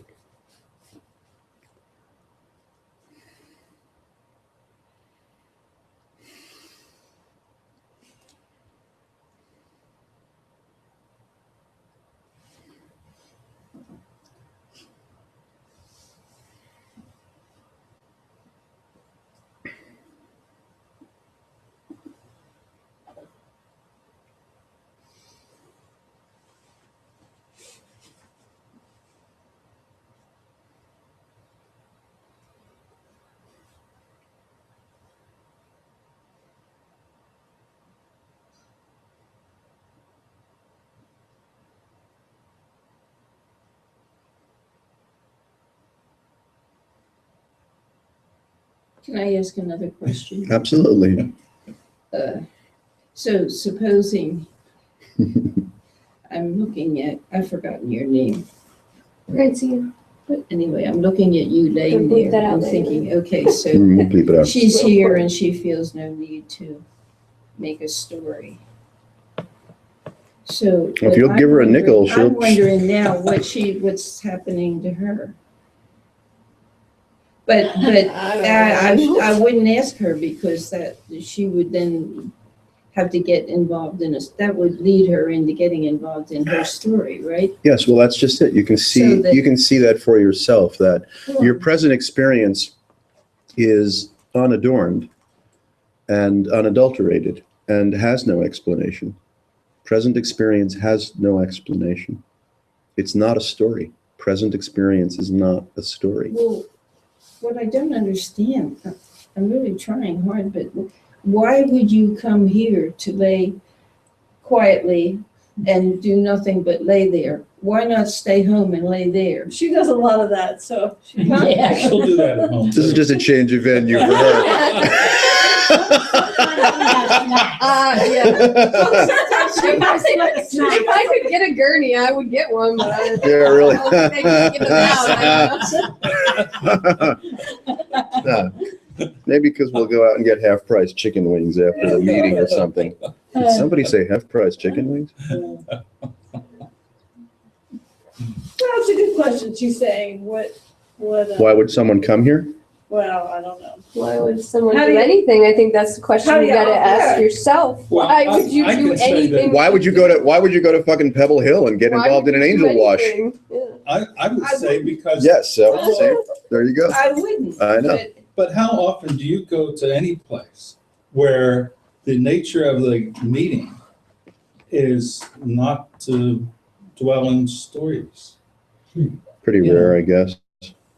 Can I ask another question? Absolutely. So supposing I'm looking at, I've forgotten your name, Francine. but anyway, I'm looking at you laying We'll bleep there that out and later. thinking, okay, so We'll bleep it out. she's here and she feels no need to make a story. So. Well, if you'll but give her a nickel, she'll- I'm wondering now what's happening to her. But I wouldn't ask her because that, she would then have to get involved in that would lead her into getting involved in her story, right? Yes, well, that's just it. You can see, So that- you can see that for yourself, that your present experience is unadorned and unadulterated and has no explanation. Present experience has no explanation. It's not a story. Present experience is not a story. Well, what I don't understand, I'm really trying hard, but why would you come here to lay quietly and do nothing but lay there? Why not stay home and lay there? She does a lot of that, so. Yeah. She'll do that at home. This is just a change of venue for her. Yeah. If I could get a gurney, I would get one, but I Yeah, really. don't think they can give them out. I No. Maybe because we'll go out and get half-price chicken wings after the meeting or something. Did somebody say half-price chicken wings? That's a good question. She's saying, what, Why would someone come here? well, I don't know. Why would someone How do do you- anything? I think that's the question How do you you- gotta ask yeah. yourself. Well, Why would you I do can say that- anything? Why would you go to fucking Pebble Hill and get Why involved would in an you do angel wash? anything? Yeah. I would say because. Yes, so see, there you go. I wouldn't. I know. But how often do you go to any place where the nature of the meeting is not to dwell in stories? Pretty Yeah. rare, I guess.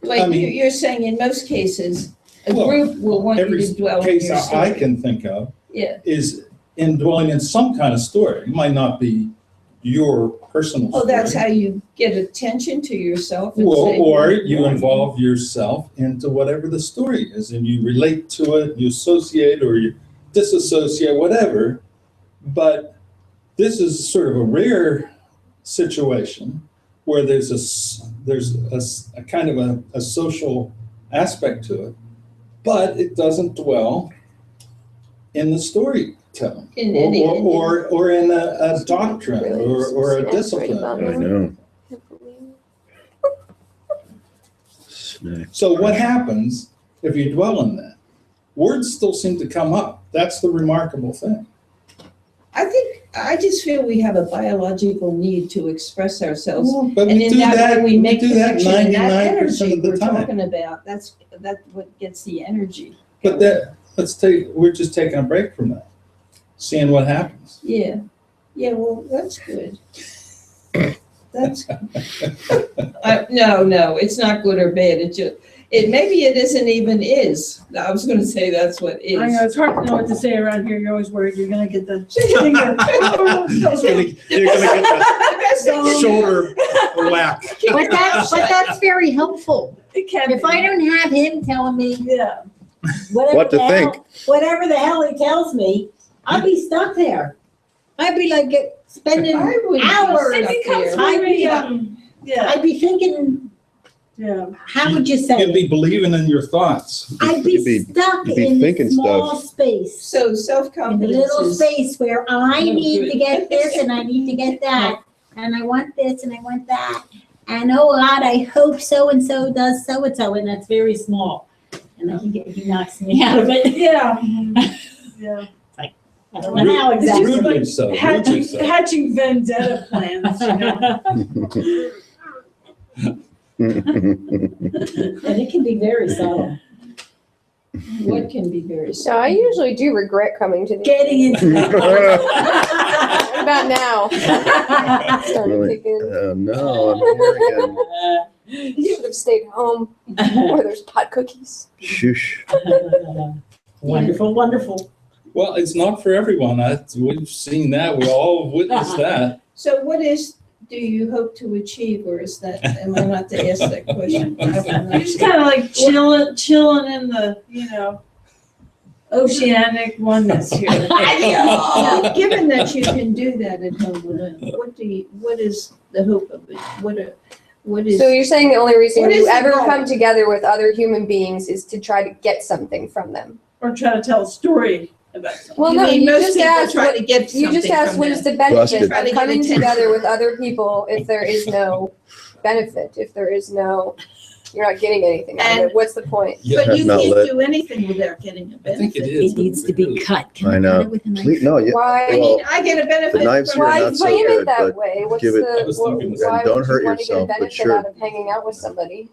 But I mean- you're saying in most cases, a Well, group will want you Every to dwell in case your I story. can think of Yeah. is in dwelling in some kind of story. It might not be your personal Oh, story. that's how you get attention to yourself. and Well, say, or you involve yourself into whatever the story is and you relate to it, you associate or you disassociate, whatever. But this is sort of a rare situation where there's a kind of a social aspect to it, but it doesn't dwell in the storytelling. In any- Or in a doctrine or a discipline. I know. Snack. So what happens if you dwell in that? Words still seem to come up. That's the remarkable thing. I just feel we have a biological need to express ourselves. But And we in do that that, way, we we make do that connection, and that 99% energy of the we're time. talking about, that's what gets the energy. But we're just taking a break from that, seeing what happens. Yeah, well, that's good. That's, no, it's not good or bad, maybe it isn't even is. I was gonna say that's what I know, is. it's hard to know what to say around here. You're always worried you're gonna get the finger. You're gonna get the shoulder whack. But that's very helpful. It can If be. I don't have him telling me Yeah. What to think. whatever the hell he tells me, I'll be stuck there. I'd be like spending I would be hours. stuck It becomes there. very, yeah, I'd be thinking, yeah. how would you say You'd it? be believing in your thoughts. I'd You'd be stuck you'd be in thinking this small stuff. space. So In the self-confidence little is, space where I No need good. to get this and I need to get that. And I want this and I want that. And oh God, I hope so-and-so does so-and-so, and that's very small. And then he knocks me out of it. Yeah. Yeah. I don't know how exactly. Rudely so, rudely Hatching, so. hatching vendetta plans, you know. And it can be very subtle. what can be very So I usually do regret coming to the. Getting into What about now? Starting to Really? kick in. No, I'm here again. You should have stayed home where there's pot cookies. Shoosh. Wonderful, wonderful. Well, it's not for everyone. We've seen that. We all have witnessed that. So do you hope to achieve, or is that, am I not to ask that question? You're just kind of like chilling in the, you know, oceanic oneness here. Now, given that you can do that at home alone, what is the hope of it? What is? So you're saying the only reason What is you the ever goal? come together with other human beings is to try to get something from them? Or try to tell a story about something. Well, You no, mean you most just people asked try what, to get you just something asked from what is them. the benefit Busted. Try to of get coming attention. together with other people if there is no benefit, if there is no, you're not getting anything out of And- it, what's the point? Yeah, But you Not can't lit. do anything without getting a I think it benefit. is. It needs to be cut. Can I we know. cut it with a knife? No, yeah. Why, I Well, mean, I get a benefit the knives from. here are why not so frame good, it that but way? What's give it- I was thinking the why same. Don't would hurt you want to get a yourself, but benefit sure. out of hanging out with somebody?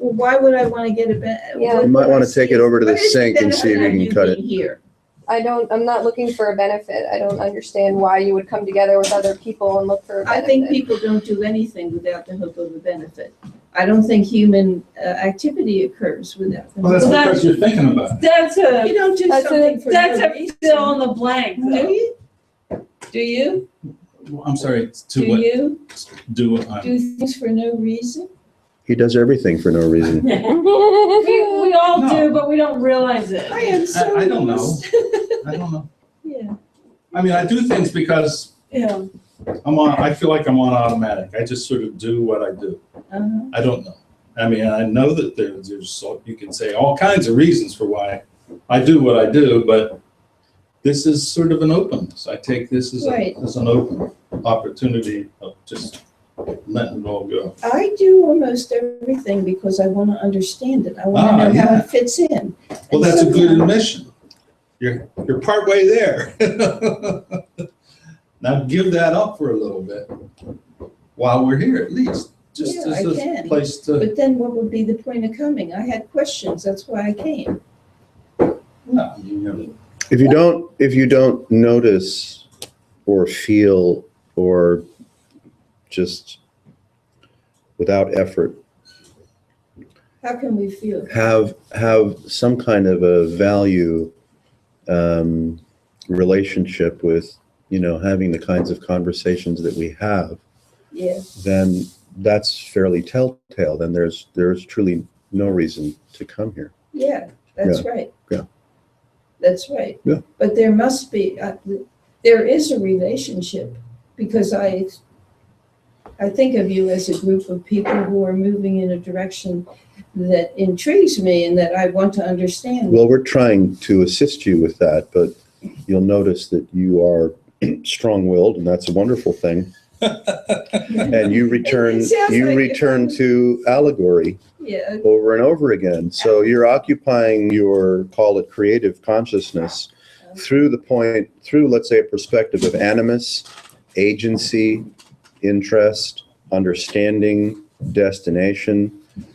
Well, why would I want to get a benefit? Yeah. You might want to take it over to the sink and see if you can cut it. Here. I'm not looking for a benefit. I don't understand why you would come together with other people and look for a I benefit. think people don't do anything without the hope of a benefit. I don't think human activity occurs without. the Well, that's hope. Well, because you're thinking about it. That's You a, don't do That's something for that's no a reason. fill in the blank. Do though. you? Do you? I'm sorry, Do to what? you Do, do things for no reason? He does everything for no reason. We all No. do, but we don't realize it. I am so. I don't know. lost. I don't know. Yeah. I mean, I do things because Yeah. I feel like I'm on automatic. I just sort of do what I do. Uh-huh. I don't know. I mean, I know that you can say all kinds of reasons for why I do what I do, but this is sort of an openness. I take this as, Right. as an open opportunity of just letting it all go. I do almost everything because I want to understand it. I want to Ah, know how yeah. it fits in. Well, And that's a good sometimes- admission. You're partway there. Now give that up for a little bit while we're here, at least. Just Yeah, as I a can. place to, But then what would be the point of coming? I had questions, that's why I came. no, you know, If you don't notice or feel or just without effort, How can we feel? have some kind of a value relationship with, having the kinds of conversations that we have, Yeah, then that's fairly telltale. Then there's truly no reason to come here. yeah, that's right. Yeah. That's right. Yeah. But there must be, there is a relationship because I think of you as a group of people who are moving in a direction that intrigues me and that I want to understand. Well, we're trying to assist you with that, but you'll notice that you are strong-willed, and that's a wonderful thing. And you return It sounds like- to allegory Yeah, over and over again. So you're occupying your, call it creative consciousness, through, let's say, a perspective of animus, agency, interest, understanding, destination,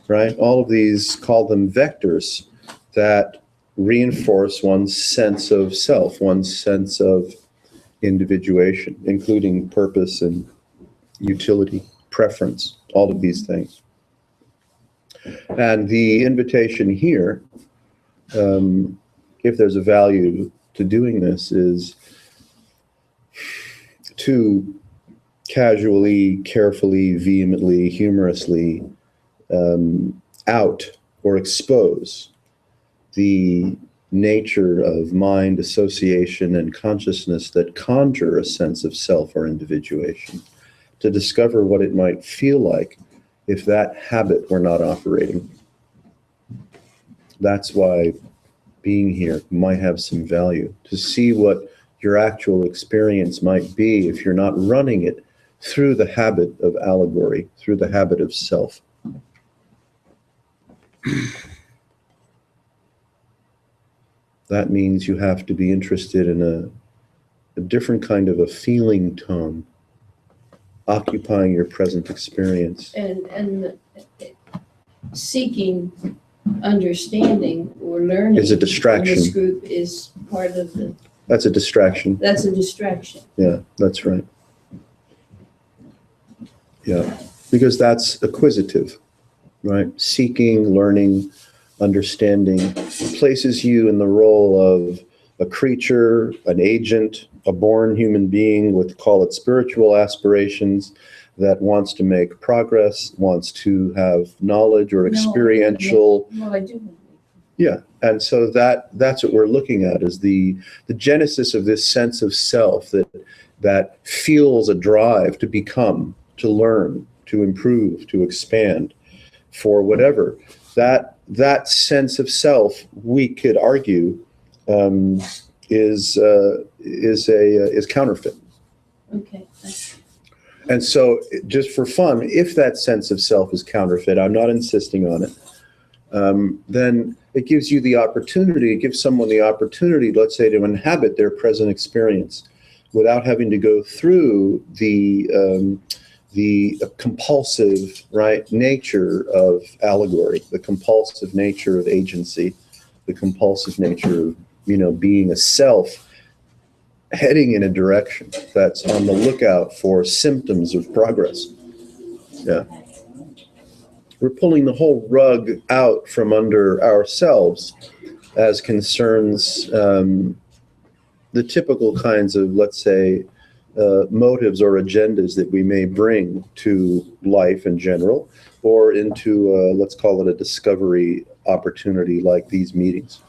right? All of these, call them vectors that reinforce one's sense of self, one's sense of individuation, including purpose and utility, preference, all of these things. And the invitation here, if there's a value to doing this, is to casually, carefully, vehemently, humorously out or expose the nature of mind, association, and consciousness that conjure a sense of self or individuation, to discover what it might feel like if that habit were not operating. That's why being here might have some value, to see what your actual experience might be if you're not running it through the habit of allegory, through the habit of self. That means you have to be interested in a different kind of a feeling tone, occupying your present experience. and seeking understanding or learning. Is a in distraction. this group is part of That's a distraction. that's a distraction. Yeah, that's right. Yeah, because that's acquisitive, right? Seeking, learning, understanding places you in the role of a creature, an agent, a born human being with, call it, spiritual aspirations, that wants to make progress, wants to have knowledge or experiential. Well, I do. Yeah, and so that's what we're looking at, is the genesis of this sense of self that feels a drive to become, to learn, to improve, to expand, for whatever. That sense of self, we could argue, is counterfeit. Okay. And so, just for fun, if that sense of self is counterfeit, I'm not insisting on it, then it gives you the opportunity, it gives someone the opportunity, let's say, to inhabit their present experience without having to go through the compulsive, right, nature of allegory, the compulsive nature of agency, the compulsive nature of, being a self heading in a direction that's on the lookout for symptoms of progress. Yeah. We're pulling the whole rug out from under ourselves as concerns the typical kinds of, let's say, motives or agendas that we may bring to life in general, or into, let's call it, a discovery opportunity like these meetings.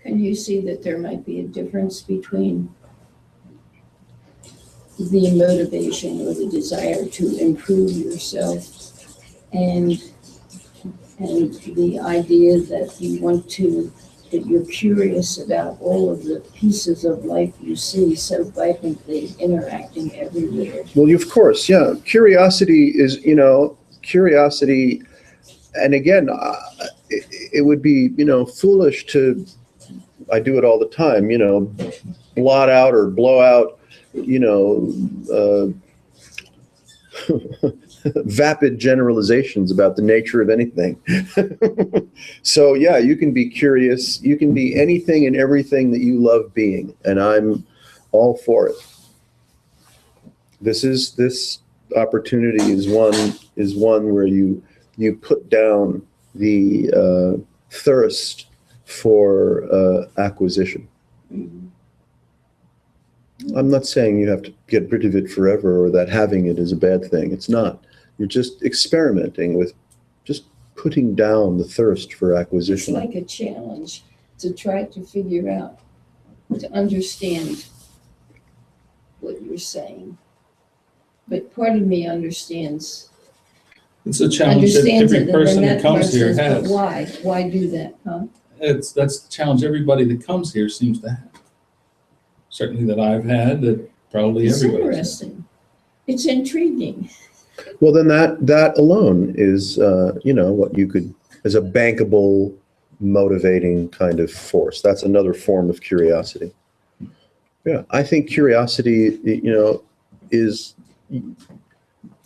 Can you see that there might be a difference between the motivation or the desire to improve yourself and the idea that that you're curious about all of the pieces of life you see so vibrantly interacting everywhere? Well, of course, yeah. Curiosity is, curiosity, and again, it would be, foolish to, I do it all the time, blot out or blow out, vapid generalizations about the nature of anything. So yeah, you can be curious. You can be anything and everything that you love being, and I'm all for it. This opportunity is one where you put down the thirst for acquisition. I'm not saying you have to get rid of it forever or that having it is a bad thing. It's not. You're just experimenting with just putting down the thirst for It's acquisition. like a challenge to try to figure out, to understand what you're saying. but part of me understands It's a challenge that understands every it, and then person that that comes part here says, but has. why? Why do that, huh? That's the challenge everybody that comes here seems to have. Certainly that I've had, that probably It's everybody's had. interesting. It's intriguing. Well, then that alone is, what you could, as a bankable, motivating kind of force. That's another form of curiosity. Yeah, I think curiosity, is,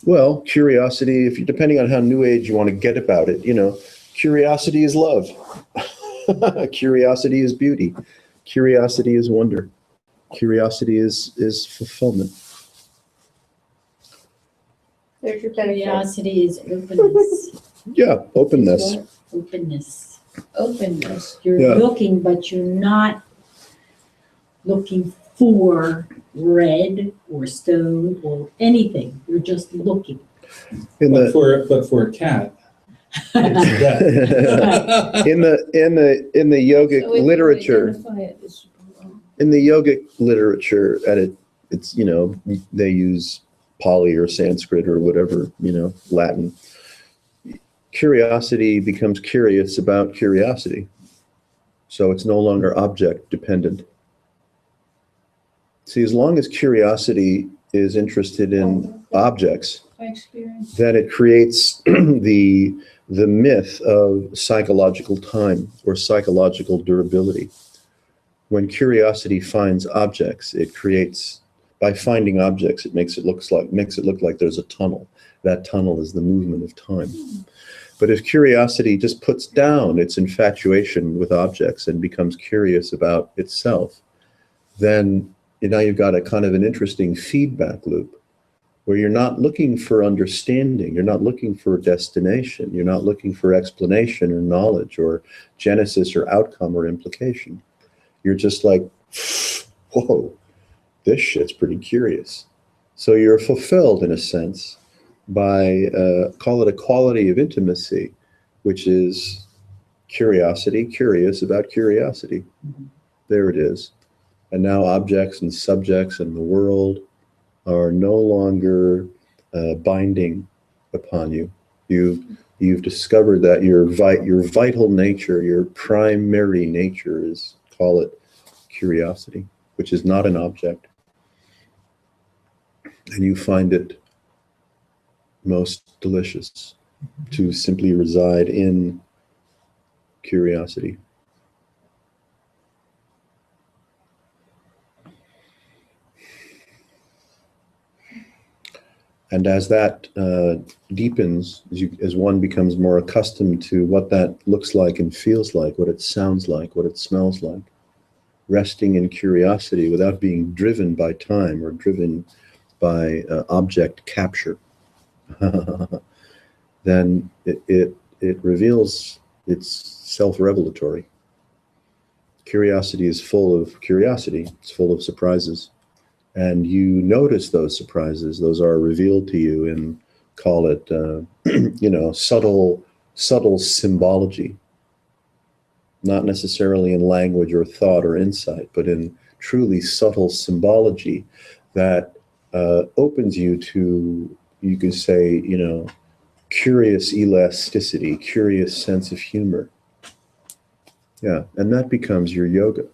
well, curiosity, if you, depending on how new age you want to get about it, curiosity is love. Curiosity is beauty. Curiosity is wonder. Curiosity is fulfillment. There's your benefit. Curiosity is openness. Yeah, openness. Openness. Openness. You're Yeah. looking, but you're not looking for red or stone or anything. You're just looking. In But the for a cat, it's death. in the yogic So if you literature, identify it as, in the yogic literature, it's they use Pali or Sanskrit or whatever, Latin. Curiosity becomes curious about curiosity, so it's no longer object dependent. See, as long as curiosity is interested in objects, by experience. then it creates the myth of psychological time or psychological durability. When curiosity finds objects, it creates, by finding objects, it makes it look like there's a tunnel. That tunnel is the movement of time. But if curiosity just puts down its infatuation with objects and becomes curious about itself, then now you've got a kind of an interesting feedback loop where you're not looking for understanding, you're not looking for destination, you're not looking for explanation or knowledge or genesis or outcome or implication. You're just like, whoa, this shit's pretty curious. So you're fulfilled in a sense by, call it a quality of intimacy, which is curiosity, curious about curiosity. There it is. And now objects and subjects and the world are no longer binding upon you. You've discovered that your vital nature, your primary nature is, call it curiosity, which is not an object. And you find it most delicious to simply reside in curiosity. And as that deepens, as one becomes more accustomed to what that looks like and feels like, what it sounds like, what it smells like, resting in curiosity without being driven by time or driven by object capture, then it reveals it's self-revelatory. Curiosity is full of curiosity. It's full of surprises. And you notice those surprises. Those are revealed to you in, call it, subtle symbology. Not necessarily in language or thought or insight, but in truly subtle symbology that opens you to, you could say, curious elasticity, curious sense of humor. Yeah, and that becomes your yoga.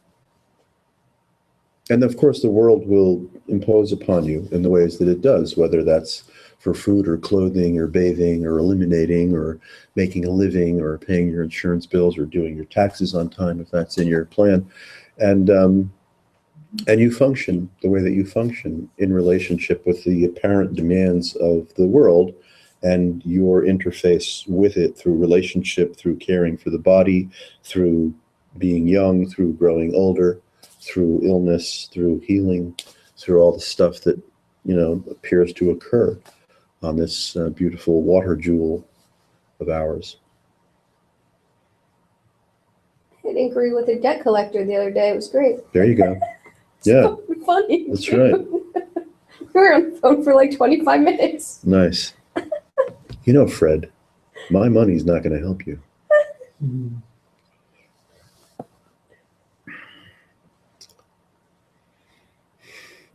And of course, the world will impose upon you in the ways that it does, whether that's for food or clothing or bathing or eliminating or making a living or paying your insurance bills or doing your taxes on time, if that's in your plan. And you function the way that you function in relationship with the apparent demands of the world and your interface with it through relationship, through caring for the body, through being young, through growing older, through illness, through healing, through all the stuff that, appears to occur on this beautiful water jewel of ours. I had inquiry with a debt collector the other day. It was great. There you go. Yeah, So funny. that's right. We were on the phone for like 25 minutes. Nice. Fred, my money's not going to help you.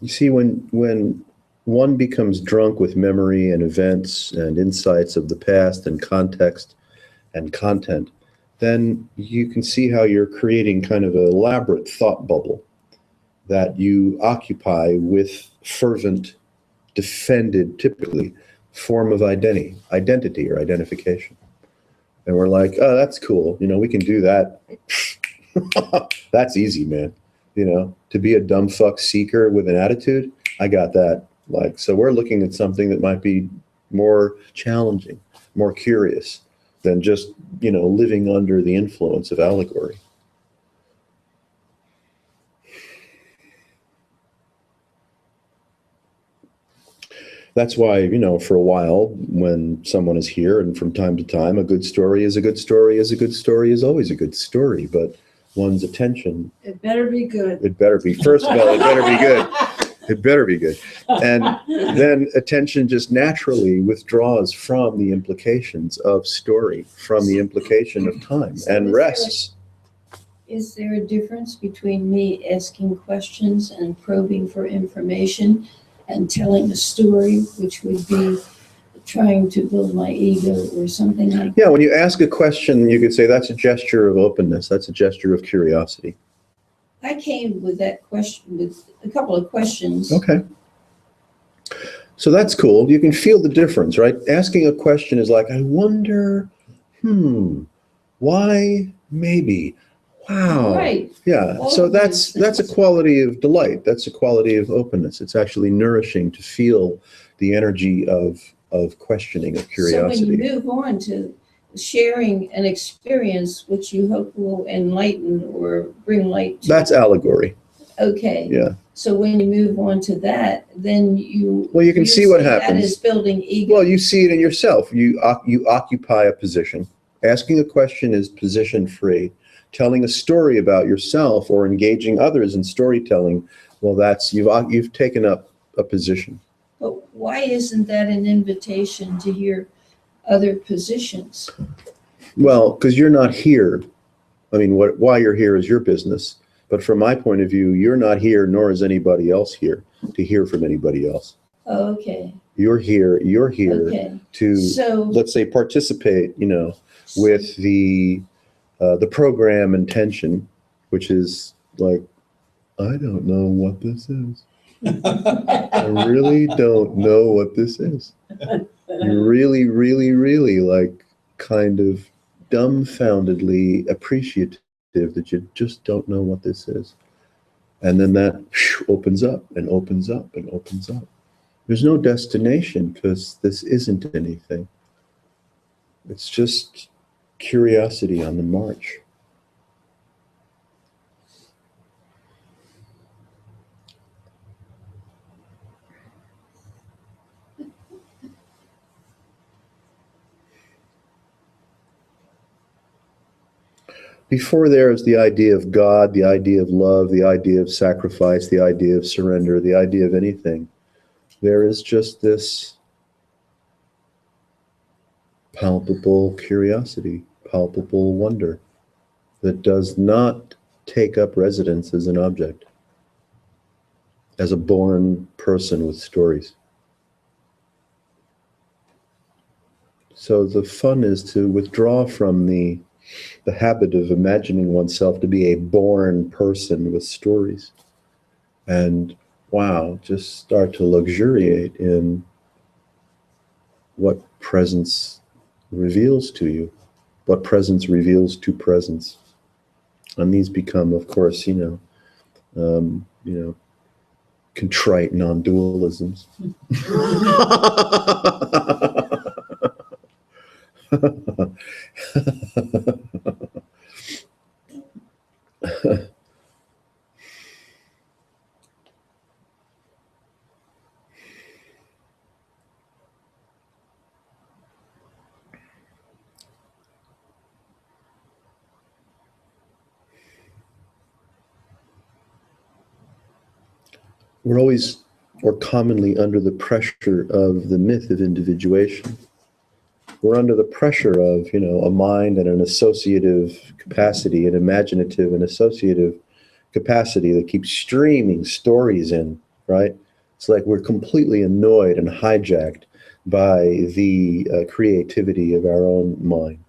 You see, when one becomes drunk with memory and events and insights of the past and context and content, then you can see how you're creating kind of an elaborate thought bubble that you occupy with fervent, defended, typically, form of identity or identification. And we're like, oh, that's cool. We can do that. That's easy, man. To be a dumb fuck seeker with an attitude, I got that. So we're looking at something that might be more challenging, more curious than just, living under the influence of allegory. That's why, for a while, when someone is here and from time to time, a good story is a good story is a good story is always a good story, but one's attention, It better be good. it better be, first of all, it better be good. It better be good. And then attention just naturally withdraws from the implications of story, from the implication of time, and rests. Is there a difference between me asking questions and probing for information and telling a story, which would be trying to build my ego or something like that? Yeah, when you ask a question, you could say that's a gesture of openness. That's a gesture of curiosity. I came with that question, with a couple of questions. Okay. So that's cool. You can feel the difference, right? Asking a question is like, I wonder, why, maybe, wow. Right. Yeah. All So of that's those a things. quality of delight. That's a quality of openness. It's actually nourishing to feel the energy of questioning, of So when curiosity. you move on to sharing an experience which you hope will enlighten or bring light to. That's allegory. Okay. Yeah. So when you move on to that, then you. Well, you can see what say happens. That is building ego. Well, you see it in yourself. You occupy a position. Asking a question is position free. Telling a story about yourself or engaging others in storytelling, well, that's you've taken up a position. But why isn't that an invitation to hear other positions? Well, because you're not here. I mean, why you're here is your business. But from my point of view, you're not here, nor is anybody else here to hear from anybody else. Okay. You're here Okay. to, So. let's say, participate, with the program intention, which is like, I don't know what this is. I really don't know what this is. You're really, really, really like kind of dumbfoundedly appreciative that you just don't know what this is. And then that opens up and opens up and opens up. There's no destination because this isn't anything. It's just curiosity on the march. Before there is the idea of God, the idea of love, the idea of sacrifice, the idea of surrender, the idea of anything. There is just this palpable curiosity, palpable wonder that does not take up residence as an object, as a born person with stories. So the fun is to withdraw from the habit of imagining oneself to be a born person with stories. And wow, just start to luxuriate in what presence reveals to you, what presence reveals to presence. And these become, of course, contrite non-dualisms. We're always, or commonly, under the pressure of the myth of individuation. We're under the pressure of, a mind and an associative capacity, an imaginative and associative capacity that keeps streaming stories in, right? It's like we're completely annoyed and hijacked by the creativity of our own mind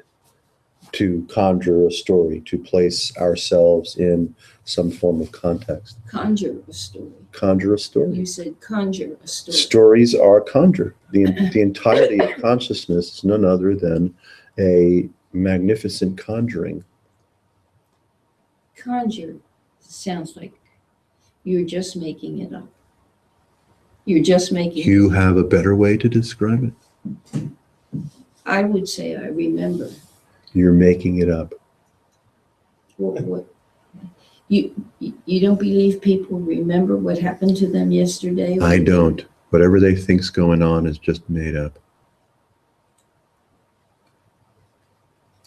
to conjure a story, to place ourselves in some form of context. Conjure a story. Conjure a story. You said conjure a story. Stories are conjure. The entirety of consciousness is none other than a magnificent conjuring. Conjure sounds like you're just making it up. You're just making You have a better way to describe it? I would say I remember. You're making it up. What you don't believe people remember what happened to them yesterday? I don't. Whatever they think's going on is just made up.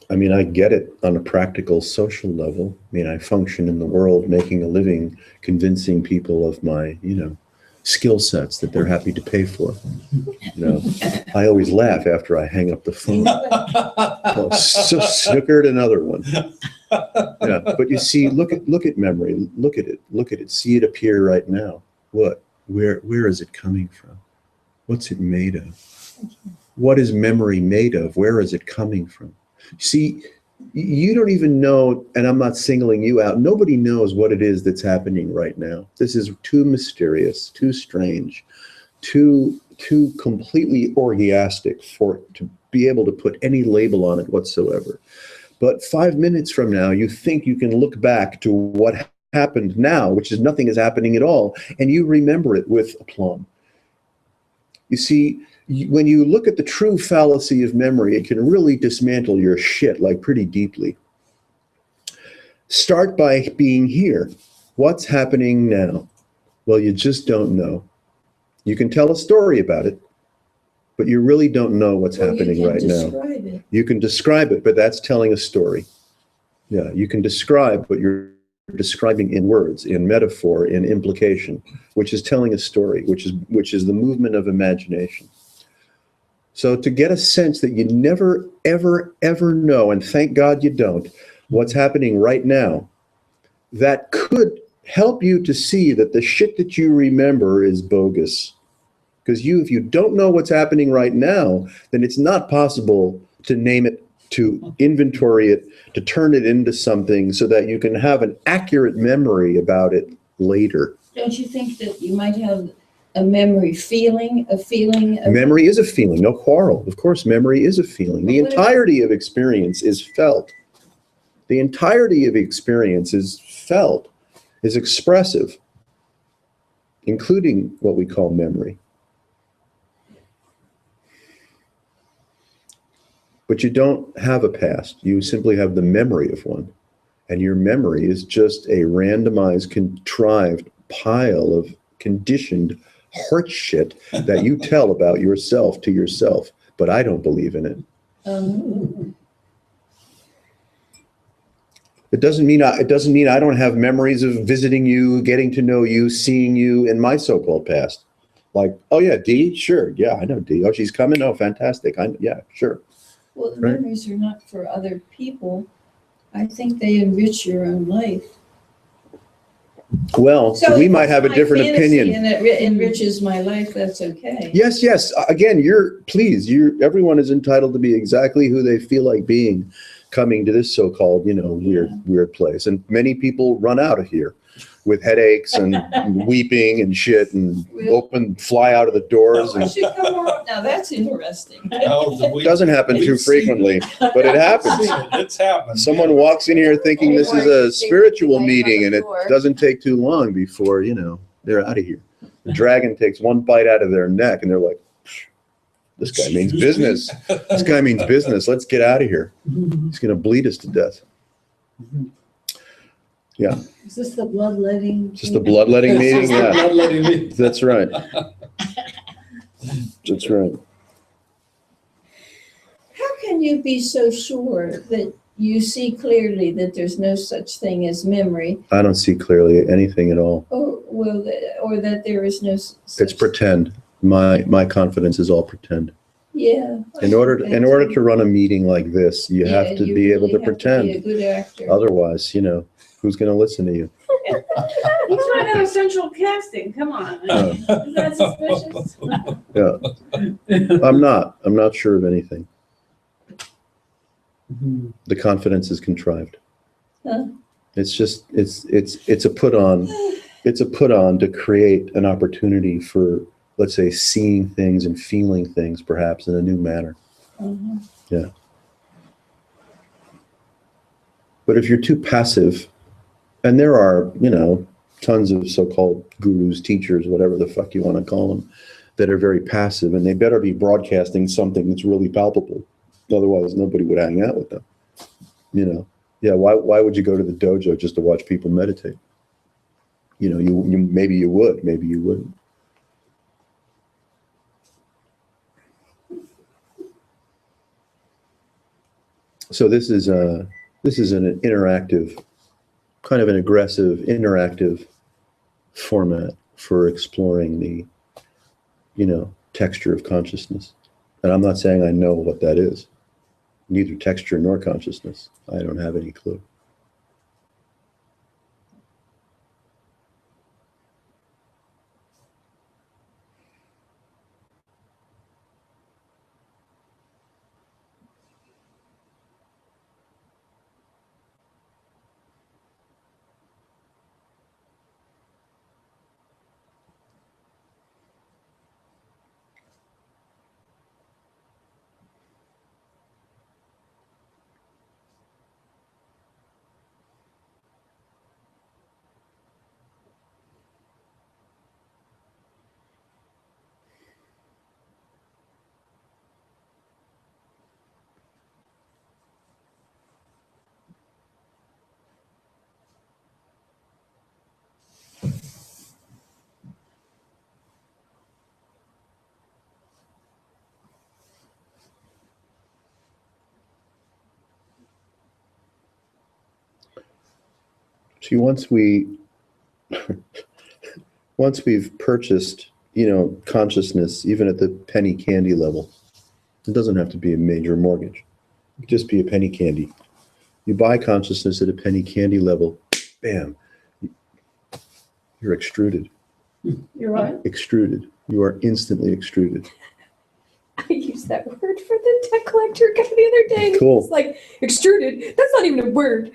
I mean, I get it on a practical social level. I mean, I function in the world making a living, convincing people of my, skill sets that they're happy to pay for. I always laugh after I hang up the phone. Oh, so snookered another one. Yeah, but you see, look at memory. Look at it. See it appear right now. What? Where is it coming from? What's it made of? What is memory made of? Where is it coming from? See, you don't even know, and I'm not singling you out. Nobody knows what it is that's happening right now. This is too mysterious, too strange, too completely orgiastic to be able to put any label on it whatsoever. But 5 minutes from now, you think you can look back to what happened now, which is nothing is happening at all, and you remember it with aplomb. You see, when you look at the true fallacy of memory, it can really dismantle your shit like pretty deeply. Start by being here. What's happening now? Well, you just don't know. You can tell a story about it, but you really don't know what's happening right now. Describe it. You can describe it, but that's telling a story. Yeah, you can describe, but you're describing in words, in metaphor, in implication, which is telling a story, which is the movement of imagination. So to get a sense that you never, ever, ever know, and thank God you don't, what's happening right now, that could help you to see that the shit that you remember is bogus. Because if you don't know what's happening right now, then it's not possible to name it, to inventory it, to turn it into something so that you can have an accurate memory about it later. Don't you think that you might have a memory feeling, Memory is a feeling, no quarrel. Of course, memory is a feeling. The entirety of experience is felt. The entirety of experience is felt, is expressive, including what we call memory. But you don't have a past. You simply have the memory of one. And your memory is just a randomized, contrived pile of conditioned heart shit that you tell about yourself to yourself. But I don't believe in it. It doesn't mean I don't have memories of visiting you, getting to know you, seeing you in my so-called past. Like, oh yeah, Dee, sure, yeah, I know Dee. Oh, she's coming. Oh, fantastic. Yeah, sure. Well, the Right. memories are not for other people. I think they enrich your own life. Well, So we if might it's have a my different fantasy opinion. And it enriches my life, that's okay. Yes. Again, everyone is entitled to be exactly who they feel like being coming to this so-called, weird place. And many people run out of here with headaches and weeping and shit and fly out of the doors. I And should come on. Now, that's interesting. it doesn't happen too frequently, but it happens. It's happened. Someone walks in here thinking this is a spiritual meeting, and it doesn't take too long before, they're out of here. The dragon takes one bite out of their neck, and they're like, this guy means business. This guy means business. Let's get out of here. He's going to bleed us to death. Yeah, Is this the bloodletting? just the bloodletting meeting? Yeah, Bloodletting meeting. that's right. That's right. How can you be so sure that you see clearly that there's no such thing as memory, I don't see clearly anything at all. or that there is no such? It's pretend. My confidence is all pretend. Yeah. In order to run a meeting like this, you have to be able to pretend. Be a good actor. Otherwise, Who's going to listen to you? He's trying to have central casting, come on. Is that suspicious? Yeah. I'm not sure of anything. The confidence is contrived. Huh. It's just, it's a put on. It's a put on to create an opportunity for, let's say, seeing things and feeling things perhaps in a new manner. Mhm. Yeah. But if you're too passive, and there are, tons of so-called gurus, teachers, whatever the fuck you want to call them, that are very passive, and they better be broadcasting something that's really palpable. Otherwise, nobody would hang out with them. Yeah. Why would you go to the dojo just to watch people meditate? You maybe you would, maybe you wouldn't. So this is an interactive, kind of an aggressive, interactive format for exploring the, texture of consciousness. And I'm not saying I know what that is. Neither texture nor consciousness. I don't have any clue. See, once we've purchased, consciousness, even at the penny candy level, it doesn't have to be a major mortgage. It could just be a penny candy. You buy consciousness at a penny candy level, bam, you're extruded. You're right. Extruded. You are instantly extruded. I used that word for the debt collector guy the other day. and Cool. It's like extruded. That's not even a word.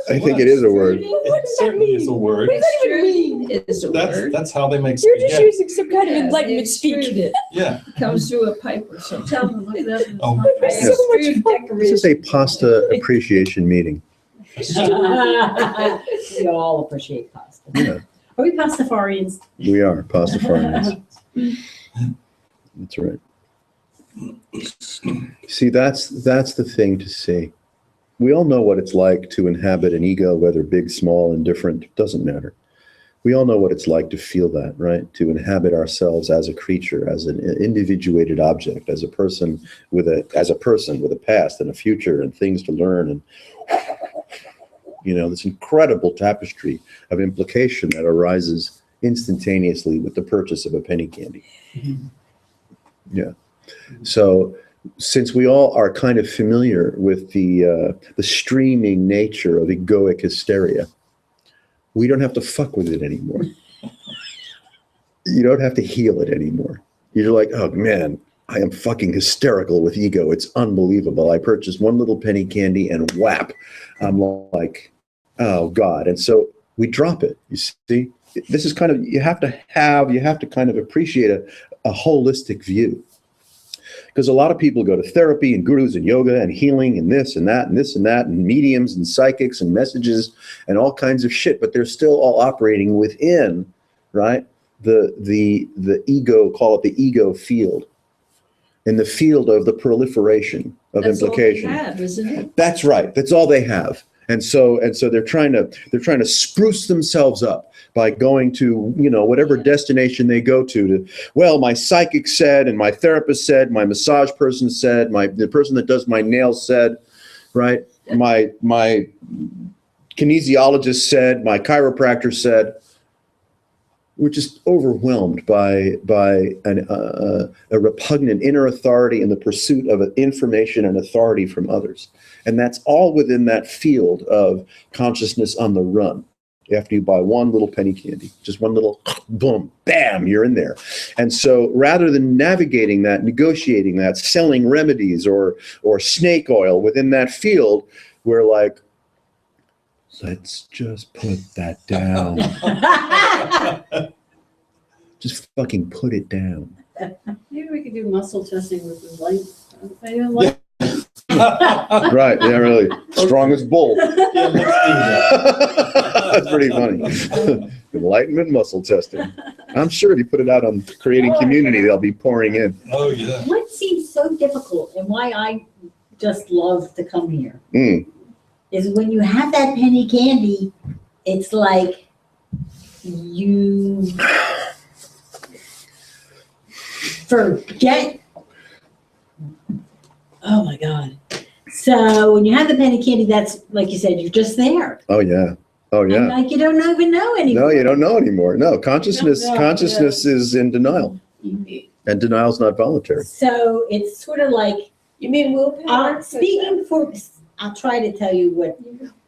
I think it is a word. What It does that certainly is a mean? word. What does that even mean? Extruding is a word. That's how they make You're just spaghetti. using some kind of Yeah, enlightenment they speak. extrude it. Yeah. Comes through a pipe or something. Tell them, look it up. in Oh. the- There's so much Extrude fun. This is a pasta appreciation meeting. We all appreciate pasta. Yeah, Are we pastafarians? we are pastafarians. That's right. See, that's the thing to see. We all know what it's like to inhabit an ego, whether big, small, indifferent, doesn't matter. We all know what it's like to feel that, right? To inhabit ourselves as a creature, as an individuated object, as a person with a past and a future and things to learn, and this incredible tapestry of implication that arises instantaneously with the purchase of a penny candy. Yeah. So since we all are kind of familiar with the streaming nature of egoic hysteria, we don't have to fuck with it anymore. You don't have to heal it anymore. You're like, oh man, I am fucking hysterical with ego. It's unbelievable. I purchased one little penny candy and whap, I'm like, oh God. And so we drop it. You see, this is kind of, you have to kind of appreciate a holistic view. Because a lot of people go to therapy and gurus and yoga and healing and this and that and this and that and mediums and psychics and messages and all kinds of shit, but they're still all operating within, right, the ego, call it the ego field, in the field of the proliferation of implication. That's all they have, isn't it? That's right. That's all they have. And so they're trying to spruce themselves up by going to, whatever destination they go to, well, my psychic said, and my therapist said, my massage person said, the person that does my nails said, right? My kinesiologist said, my chiropractor said. we're just overwhelmed by a repugnant inner authority in the pursuit of information and authority from others. And that's all within that field of consciousness on the run. After you buy one little penny candy, just one little boom, bam, you're in there. And so rather than navigating that, negotiating that, selling remedies or snake oil within that field, we're like, let's just put that down. Just fucking put it down. Maybe we could do muscle testing with the light. Anyone like? Right, yeah, really. Strongest bull. Yeah, let's do that. That's pretty funny. Enlightenment muscle testing. I'm sure if you put it out on Creating Community, they'll be pouring in. Oh, yeah. What seems so difficult and why I just love to come here is when you have that penny candy, it's like you forget. Oh my God. So when you have the penny candy, that's like you said, you're just there. Oh, yeah. Oh, And yeah. like you don't even know anymore. No, you don't know anymore. No, consciousness No, consciousness is in denial. And denial's not voluntary. So it's sort of like, You mean willpower? speaking for, I'll try to tell you what,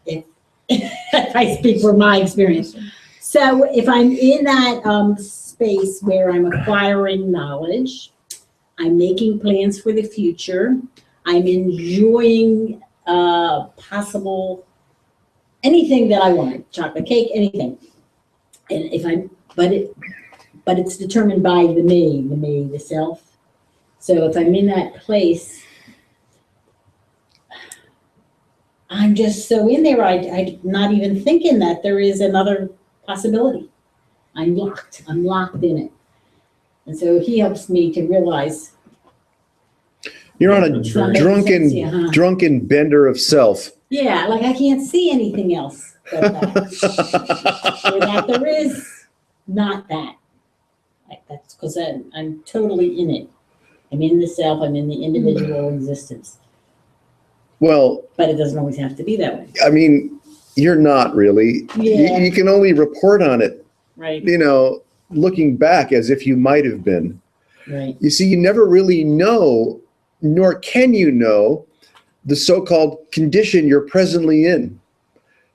if, if I speak for my experience. So if I'm in that space where I'm acquiring knowledge, I'm making plans for the future, I'm enjoying possible anything that I want, chocolate cake, anything. And if I'm, but it's determined by the me, the self. So if I'm in that place, I'm just so in there, I'm not even thinking that there is another possibility. I'm locked in it. And so he helps me to realize. You're on a It's not making sense, yeah, huh? drunken bender of self. Yeah, like I can't see anything else but that. Or that there is not that. Like that's because I'm totally in it. I'm in the self, I'm in the individual existence. Well, But it doesn't always have to be that way. I mean, you're not really. Yeah. You can only report on it, Right, looking back as if you might have been. right. You see, you never really know, nor can you know, the so-called condition you're presently in.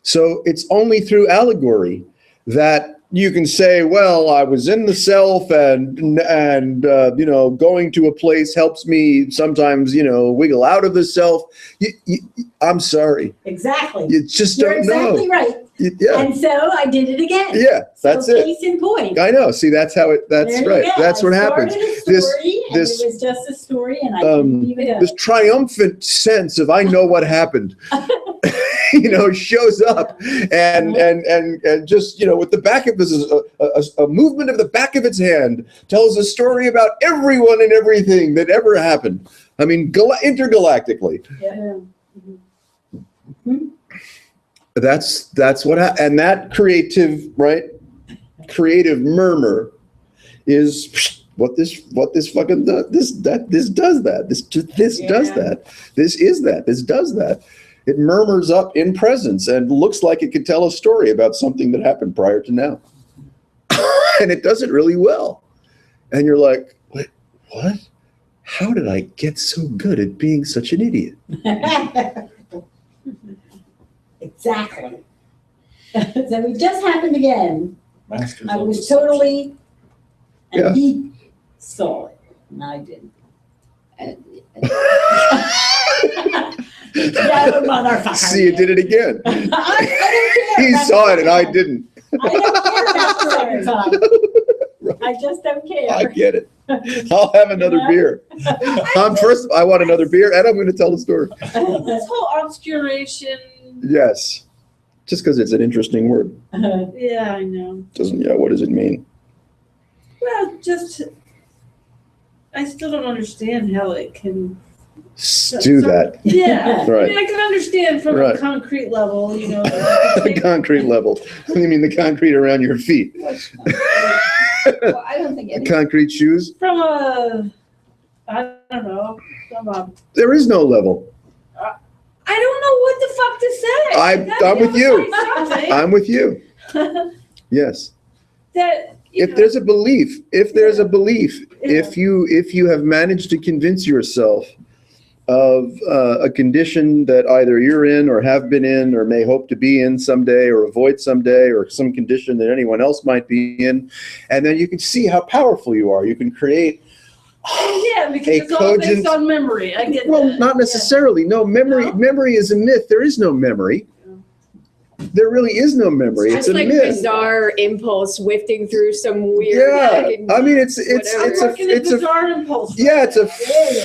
So it's only through allegory that you can say, well, I was in the self and going to a place helps me sometimes, wiggle out of the self. I'm sorry. Exactly. You just You're don't know. exactly right. Yeah. And so I did it again. Yeah, that's so it. Case in point. I know. See, that's how it, that's There you right. go. That's what happens. I started a This- story, and this- it was just a story, and I didn't even know. This triumphant sense of I know what happened, shows up and just, with the back of this, a movement of the back of its hand tells a story about everyone and everything that ever happened. I mean, intergalactically. Yeah. That's what happened. And that creative murmur is what this fucking does. This does that. This does that. This is that. This does that. It murmurs up in presence and looks like it could tell a story about something that happened prior to now. And it does it really well. And you're like, wait, what? How did I get so good at being such an idiot? Exactly. So it just happened again. Masters I of was deception. totally, and Yeah. he saw it, and I didn't. Yeah, motherfucker. See, you did it again. I don't care. He about saw it the and I second didn't. time. I don't care about the second time. I just don't care. I get it. I'll have another beer. First, I want another beer, and I'm going to tell the story. This whole obscuration, Yes, just because it's an interesting word yeah, I know. doesn't. Yeah, what does it mean? Well, I still don't understand how it can. Do that. Yeah, Right. I mean, I can understand from Right. a concrete level, The concrete level. You mean the concrete around your feet? Well, I don't think any. Concrete shoes? from a, I don't know, from a, There is no level. I don't know what the fuck to say. I'm with you. Something I'm with you. Yes. that if there's a belief, if you have managed to convince yourself of a condition that either you're in or have been in or may hope to be in someday or avoid someday, or some condition that anyone else might be in, and then you can see how powerful you are. You can create Yeah, because a it's all based cogent- on memory. I get well, that. not necessarily. No, memory. No? Memory is a myth. There is no memory. There really is no memory. It's Just a like myth. bizarre impulse whiffing through some weird. Yeah, I mean, it's whatever. I'm working at it's a Bizarre Impulse. yeah, it's a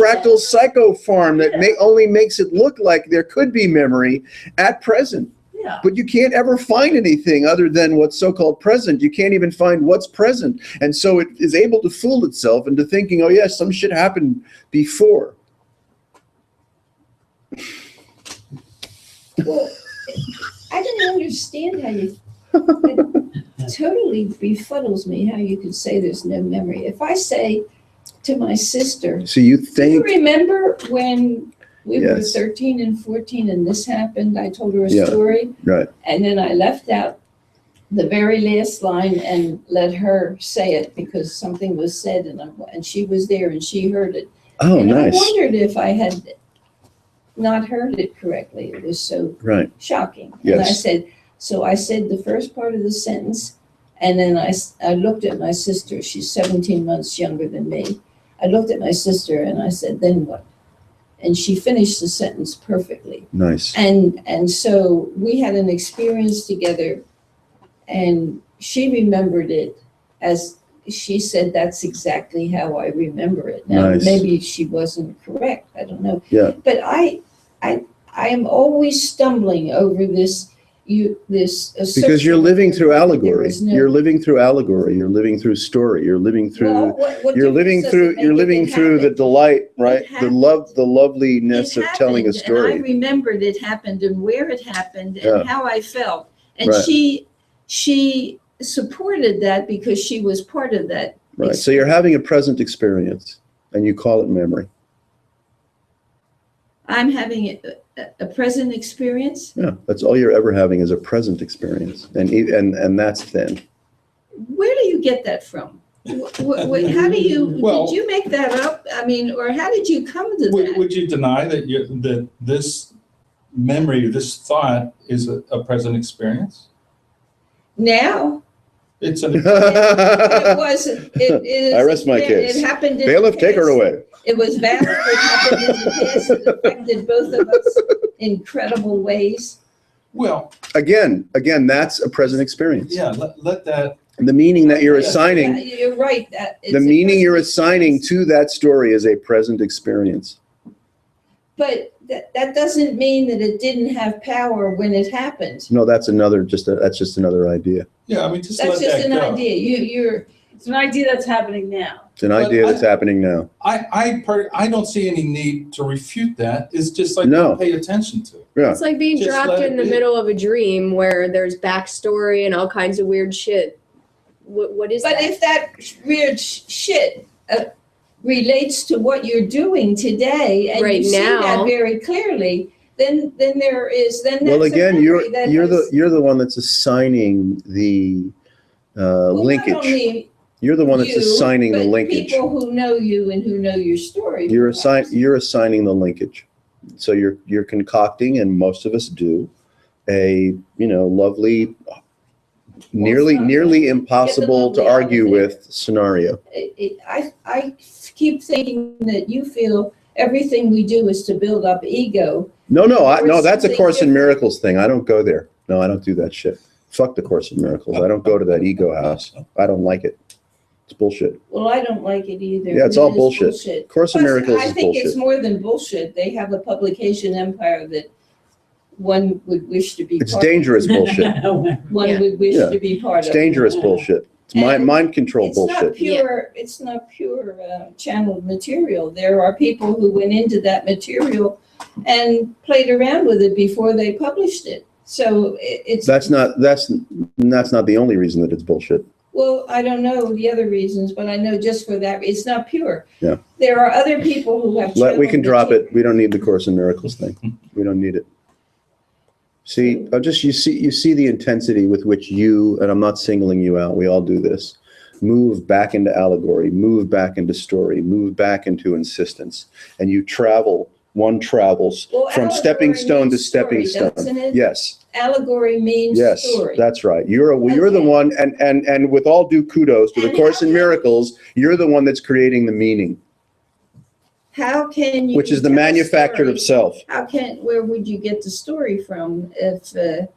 fractal psycho farm that only makes it look like there could be memory at present. Yeah. But you can't ever find anything other than what's so-called present. You can't even find what's present. And so it is able to fool itself into thinking, oh, yes, some shit happened before. Well, I don't understand how you, it totally befuddles me how you could say there's no memory. If I say to my sister, So you do you think, remember when we were Yes. 13 and 14 and this happened? I told her a Yeah. story. right, And then I left out the very last line and let her say it because something was said and she was there and she heard it. oh, And I nice, wondered if I had not heard it correctly. It was so right, shocking. And I Yes. said, so I said the first part of the sentence, and then I looked at my sister. She's 17 months younger than me. I looked at my sister and I said, then what? And she finished the sentence perfectly. nice, And so we had an experience together, and she remembered it as she said, that's exactly how I remember it. Now, Nice. maybe she wasn't correct. I don't know. Yeah. But I am always stumbling over this. because you're living through allegory. You're living through allegory. You're living through story. You're living through. You're living through. You're living through the delight, right? The happened. the loveliness of telling a And I story. remembered it happened and where it happened Yeah. and how I felt. And Right. she supported that because she was part of that. Right. So you're having a present experience, and you call it memory. I'm having a present experience. Yeah, that's all you're ever having is a present experience, and that's thin. Where do you get that from? How do you, Well- did you make that up? I mean, or how did you come to that? Would you deny that this memory, this thought is a present experience? Now, It's an, it wasn't, it is. I rest my case. It happened in the Bailiff, take her past. away. It was valid, it happened in the past, it affected both of us in incredible ways. well, Again, that's a present experience. yeah, let that, The meaning that you're Yeah, assigning, you're right, that. it's the a meaning you're present assigning experience. to that story is a present experience. But that doesn't mean that it didn't have power when it happened. No, that's just another idea. yeah, I mean, just let That's just that an go. idea. You're, It's an idea that's happening now. It's an But idea that's happening now. I don't see any need to refute that. It's just like, No. don't pay attention to it. Yeah. It's like being Just dropped let in it the be. middle of a dream where there's backstory and all kinds of weird shit. What is but that? if that weird shit relates to what you're doing today, and Right you see now. that very clearly, then there is, then that's Well, a again, memory that you're has- the one that's assigning the well, not linkage. only You're the one that's you, assigning the but linkage. People who know you and who know your story. You're perhaps. assigning the linkage. So you're concocting, and most of us do, a lovely, nearly something. impossible to lovely out argue of there. with scenario. I keep thinking that you feel everything we do is to build up ego. No, Or that's a something Course in different. Miracles thing. I don't go there. No, I don't do that shit. Fuck the Course in Miracles. I don't go to that ego house. I don't like it. It's bullshit. Well, I don't like it either. Yeah, it's It all is bullshit. Course in Plus, Miracles I is think it's bullshit. more than bullshit. They have a publication empire that one would wish to be It's part of. dangerous bullshit. One Yeah. would wish Yeah. to be part It's of. dangerous bullshit. It's And mind control It's not bullshit. pure, it's not pure channeled material. There are people who went into that material and played around with it before they published it. So it's. That's not the only reason that it's bullshit. Well, I don't know the other reasons, but I know just for that, it's not pure. Yeah. There are other people who have. We can channeled drop material. it. We don't need the Course in Miracles thing. We don't need it. See, you see the intensity with which you, and I'm not singling you out, we all do this, move back into allegory, move back into story, move back into insistence. And you travel, one travels Well, from stepping allegory stone to means stepping story, stone. doesn't it? Yes, Allegory means yes, story. that's right. You're the Okay. one, and with all due kudos to the And Course how in can- Miracles, you're the one that's creating the meaning, How can you? which is the tell a manufacture story? of self. Where would you get the story from if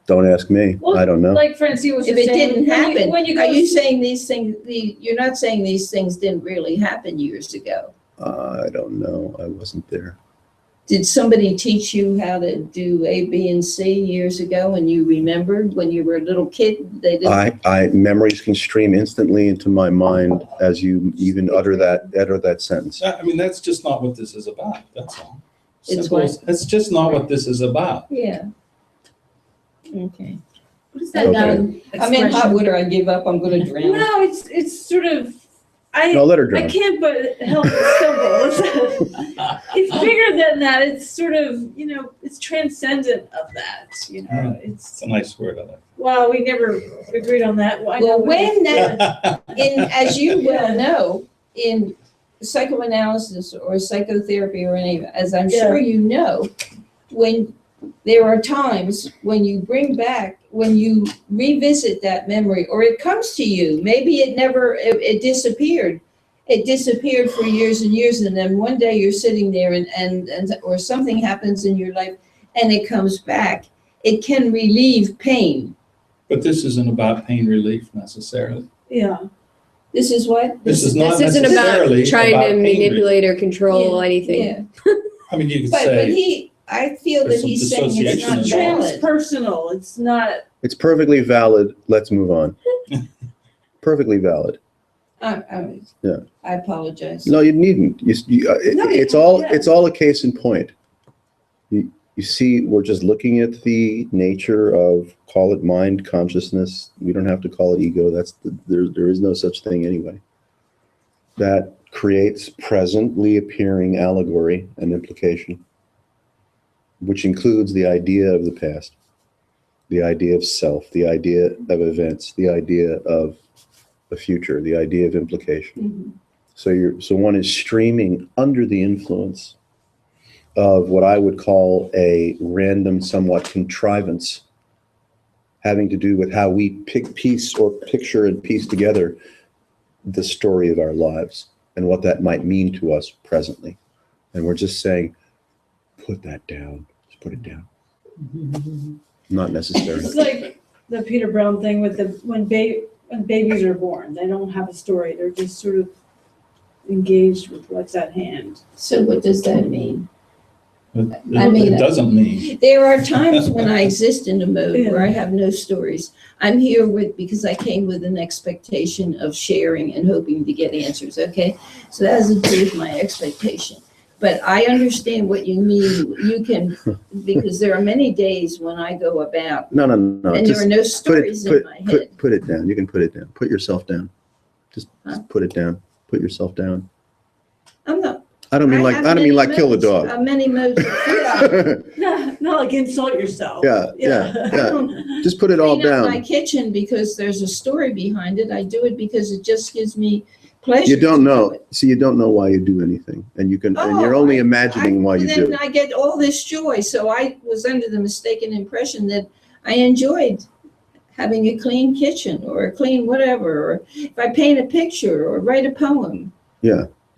Don't ask me. Well, I don't know. Like Francine was it just saying, didn't happen? when you Are go, you saying these things? You're not saying these things didn't really happen years ago. I don't know. I wasn't there. Did somebody teach you how to do A, B, and C years ago, and you remembered when you were a little kid? They didn't. Memories can stream instantly into my mind as you even utter that sentence. I mean, that's just not what this is about, that's all. It's Simple what? as- That's just not what this is about. Yeah. Okay. What is that? Okay. I'm in hot water. I give up. I'm going to drown. no, it's sort of, No, let her I drown. can't but help but stumble. It's bigger than that. It's sort of, it's transcendent of that, It's It's, a nice word, I like. well, we never agreed on that. I know Well, when that, it. as you well know, in psychoanalysis or psychotherapy or any, as I'm sure you know, when there are times when you when you revisit that memory, or it comes to you, maybe it disappeared. It disappeared for years and years, and then one day you're sitting there and or something happens in your life and it comes back. It can relieve pain. But this isn't about pain relief necessarily. Yeah. This is what? This is not This isn't about necessarily trying about to pain relief. manipulate or control anything. Yeah. I mean, you could But say, I feel There's that he's some saying it's not dissociation involved. valid. Transpersonal. It's not, It's perfectly valid. Let's move on. Perfectly valid. Yeah. I apologize. No, you needn't. No, you It's all yeah. it's all a case in point. You see, we're just looking at the nature of, call it mind, consciousness. We don't have to call it ego. There is no such thing anyway. That creates presently appearing allegory and implication, which includes the idea of the past, the idea of self, the idea of events, the idea of the future, the idea of implication. Mhm. So one is streaming under the influence of what I would call a random, somewhat contrivance, having to do with how we picture and piece together the story of our lives and what that might mean to us presently. And we're just saying, put that down. Just put it down. Not necessary. it's like the Peter Brown thing with when babies are born, they don't have a story. They're just sort of engaged with what's at hand. So what does that mean? it mean- it doesn't mean, There are times when I exist in a mode where I have no stories. I'm here because I came with an expectation of sharing and hoping to get answers, okay? So that doesn't do with my expectation. But I understand what you mean. You can, because there are many days when I go about No. and there Just are no stories in my head. put it down. You can put it down. Put yourself down. Just Huh? put it down. Put yourself down. I'm not. I don't mean like kill a dog. Many modes of freedom. Not like insult yourself. Yeah. I don't Just put it all clean up my down. kitchen because there's a story behind it. I do it because it just gives me pleasure. You don't to do know. it. See, you don't know why you do anything, and you're only imagining why you do. Then I get all this joy. So I was under the mistaken impression that I enjoyed having a clean kitchen or a clean whatever, or if I paint a picture or write a poem.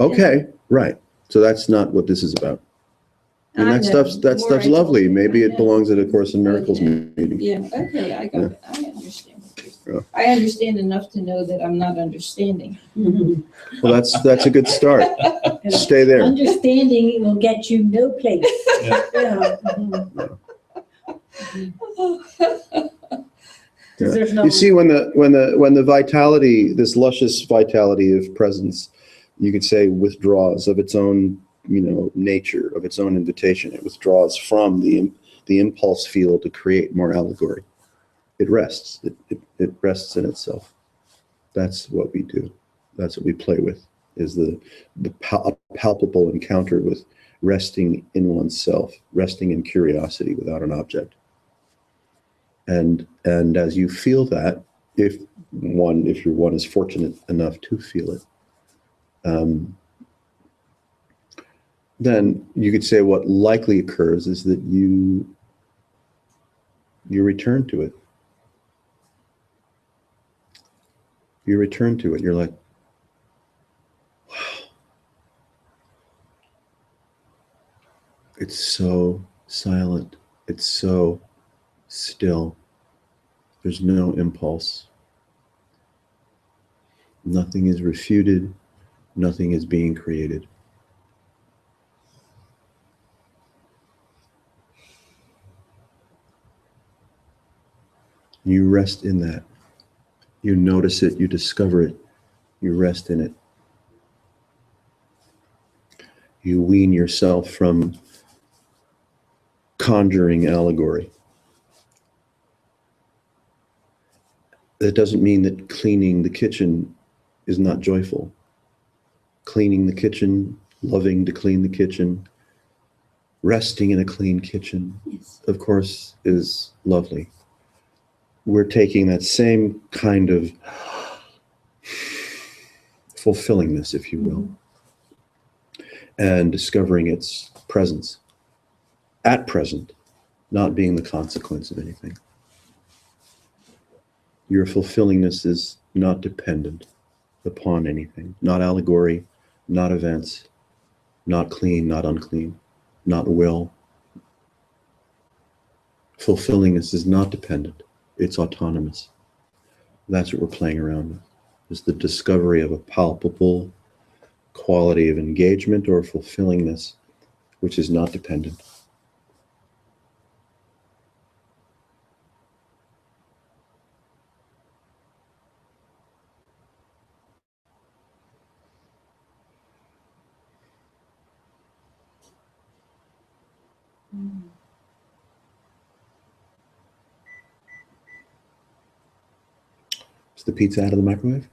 Okay, right. So that's not what this is about. And I that know. stuff's More I lovely. told you, Maybe I it know. belongs at a Course in Miracles Okay. meeting. Yeah, okay, I got it. I understand. Yeah. I understand enough to know that I'm not understanding. Well, that's a good start. Stay there. Understanding will get you no place. Yeah. Yeah. There's no. You see, when the vitality, this luscious vitality of presence, you could say withdraws of its own, nature, of its own invitation. It withdraws from the impulse field to create more allegory. It rests. It rests in itself. That's what we do. That's what we play with, is the palpable encounter with resting in oneself, resting in curiosity without an object. And as you feel that, if one is fortunate enough to feel it. Then you could say what likely occurs is that you return to it. You return to it. You're like, wow, it's so silent. It's so still. There's no impulse. Nothing is refuted. Nothing is being created. You rest in that. You notice it, you discover it, you rest in it. You wean yourself from conjuring allegory. That doesn't mean that cleaning the kitchen is not joyful. Cleaning the kitchen, loving to clean the kitchen, resting in a clean kitchen, Yes. of course, is lovely. We're taking that same kind of fulfillingness, if you will, and discovering its presence at present, not being the consequence of anything. Your fulfillingness is not dependent upon anything, not allegory, not events, not clean, not unclean, not will. Fulfillingness is not dependent. It's autonomous. That's what we're playing around with, is the discovery of a palpable quality of engagement or fulfillingness, which is not dependent. Is the pizza out of the microwave?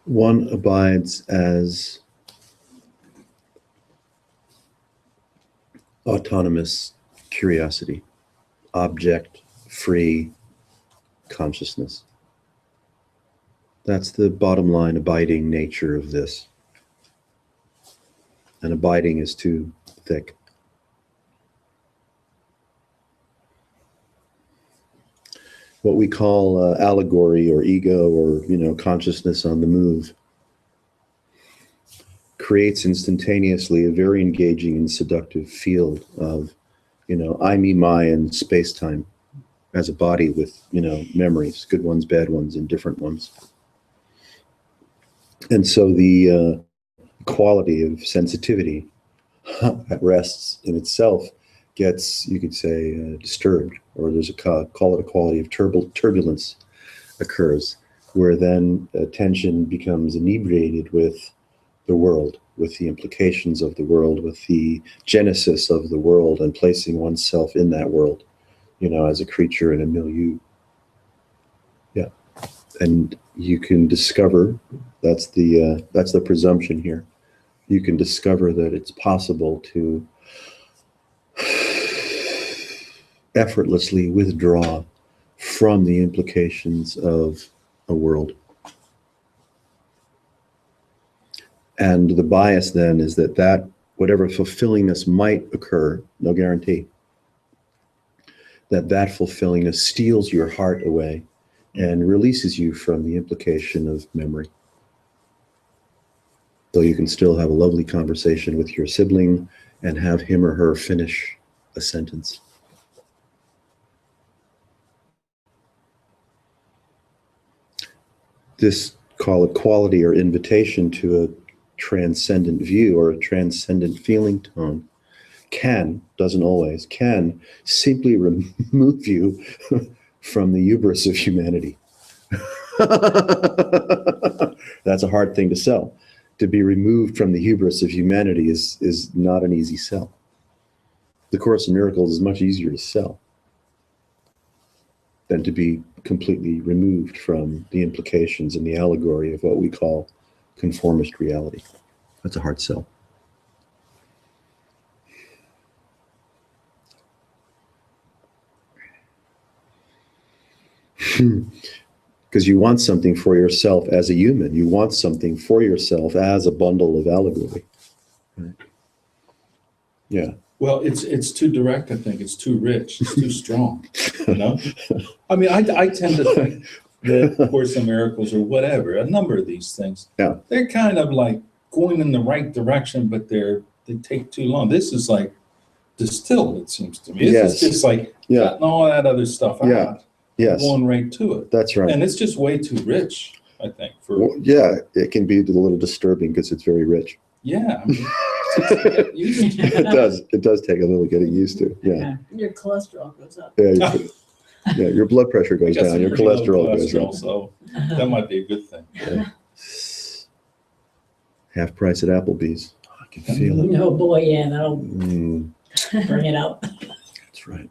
One abides as autonomous curiosity, object-free consciousness. That's the bottom line abiding nature of this. And abiding is too thick. What we call allegory or ego or, consciousness on the move creates instantaneously a very engaging and seductive field of, I, me, my, and space-time as a body with, memories, good ones, bad ones, and different ones. And so the quality of sensitivity that rests in itself gets, you could say, disturbed, or there's call it a quality of turbulence occurs, where then attention becomes inebriated with the world, with the implications of the world, with the genesis of the world, and placing oneself in that world, as a creature in a milieu. Yeah, and you can discover, that's the presumption here. You can discover that it's possible to effortlessly withdraw from the implications of a world And the bias then is that whatever fulfillingness might occur, no guarantee, that fulfillingness steals your heart away and releases you from the implication of memory. Though you can still have a lovely conversation with your sibling and have him or her finish a sentence. This, call it quality or invitation to a transcendent view or a transcendent feeling tone, doesn't always, can simply remove you from the hubris of humanity. That's a hard thing to sell. To be removed from the hubris of humanity is not an easy sell. The Course in Miracles is much easier to sell than to be completely removed from the implications and the allegory of what we call conformist reality. That's a hard sell. Because you want something for yourself as a human. You want something for yourself as a bundle of allegory. Right? Yeah. Well, it's too direct, I think. It's too rich. It's too strong, you know? I mean, I tend to think that Course in Miracles or whatever, a number of these things, Yeah. they're kind of like going in the right direction, but they take too long. This is like distilled, it seems to me. This Yes. is just like Yeah. cutting all that other stuff out. Yeah. Yes. Going right to it. That's right. And it's just way too rich, I think. Well, yeah, it can be a little disturbing because it's very rich. Yeah. I mean, It does take a little getting used to. Yeah. Your cholesterol goes up. Yeah, your blood pressure I goes got down, some your pretty low cholesterol goes cholesterol, down. so that might be a good thing. Half price at Applebee's. I can feel it. Oh, boy, yeah, that'll Mm, bring it up. that's right.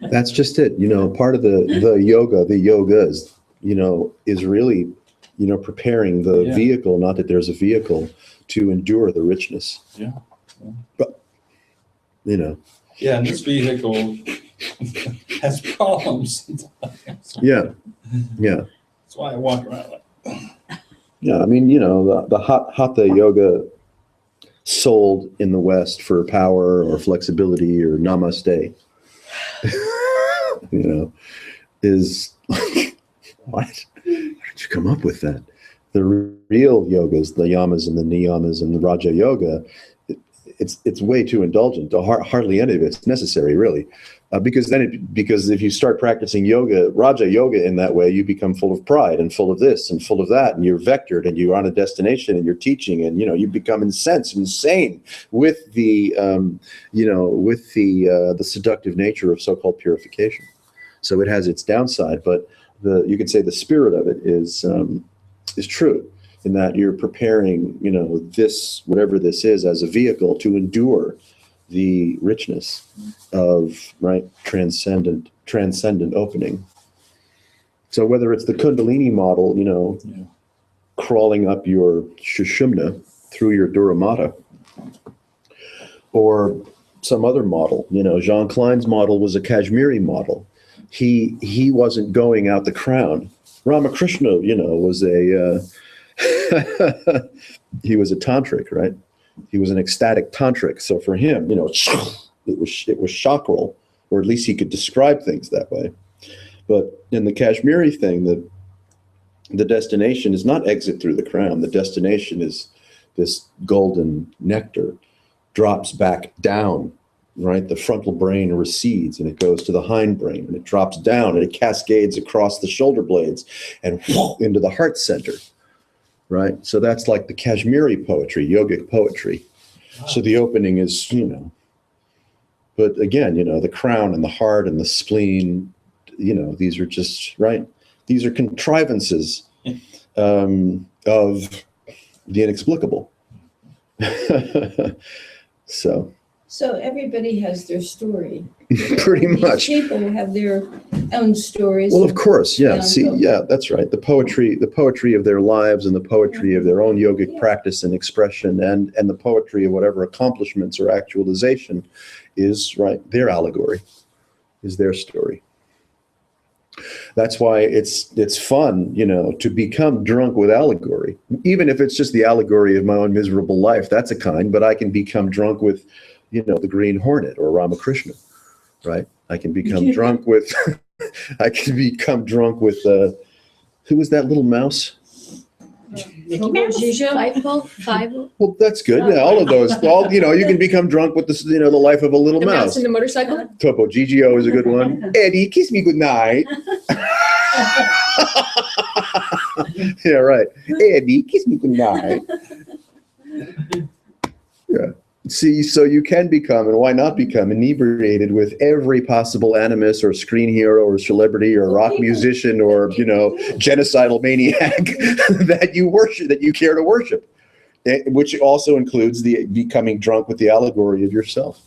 That's just it. You know, part of the yogas, you know, is really, you know, preparing the Yeah. vehicle, not that there's a vehicle, to endure the richness. Yeah. But, you know, Yeah, and this vehicle has problems sometimes. yeah. That's why I walk around like, Yeah, I mean, you know, the hatha yoga sold in the West for power or flexibility or namaste, you know, is like, what? How did you come up with that? The real yogas, the yamas and the niyamas and the Raja Yoga, it's way too indulgent. Hardly any of it's necessary, really. Because if you start practicing Raja Yoga in that way, you become full of pride and full of this and full of that, and you're vectored and you're on a destination and you're teaching, and you know you become insane with the the seductive nature of so-called purification. So it has its downside, but you could say the spirit of it is true, in that you're preparing, you know, this, whatever this is, as a vehicle to endure the richness of, right, transcendent opening. So whether it's the Kundalini model, you know, Yeah. crawling up your Sushumna through your Duramata, or some other model, you know, Jean Klein's model was a Kashmiri model. He wasn't going out the crown. Ramakrishna, you know, was he was a tantric, right? He was an ecstatic tantric. So for him, you know, it was chakral, or at least he could describe things that way. But in the Kashmiri thing, the destination is not exit through the crown. The destination is this golden nectar drops back down, right? The frontal brain recedes and it goes to the hindbrain, and it drops down and it cascades across the shoulder blades and into the heart center, right? So that's like the Kashmiri poetry, yogic poetry. So the opening is, you know, but again, you know, the crown and the heart and the spleen, you know, these are just, right? These are contrivances of the inexplicable. So everybody has their story. Pretty These much. people have their own stories. Well, of course, yeah. Yeah. See, yeah, that's right. The poetry of their lives, and the poetry of their own yogic practice and expression, and the poetry of whatever accomplishments or actualization is, right, their allegory, is their story. That's why it's fun, to become drunk with allegory. Even if it's just the allegory of my own miserable life, that's a kind, but I can become drunk with, the Green Hornet or Ramakrishna, right? I can become drunk with, who was that little mouse? Well, that's good. Yeah, all of those, you can become drunk with the life of a little The mouse. mouse and the motorcycle? Topo Gigio is a good one. Eddie, kiss me goodnight. Yeah, right. Eddie, kiss me goodnight. Yeah. See, so you can become, and why not become, inebriated with every possible animus or screen hero or celebrity or rock musician or, genocidal maniac that you worship, that you care to worship, which also includes the becoming drunk with the allegory of yourself.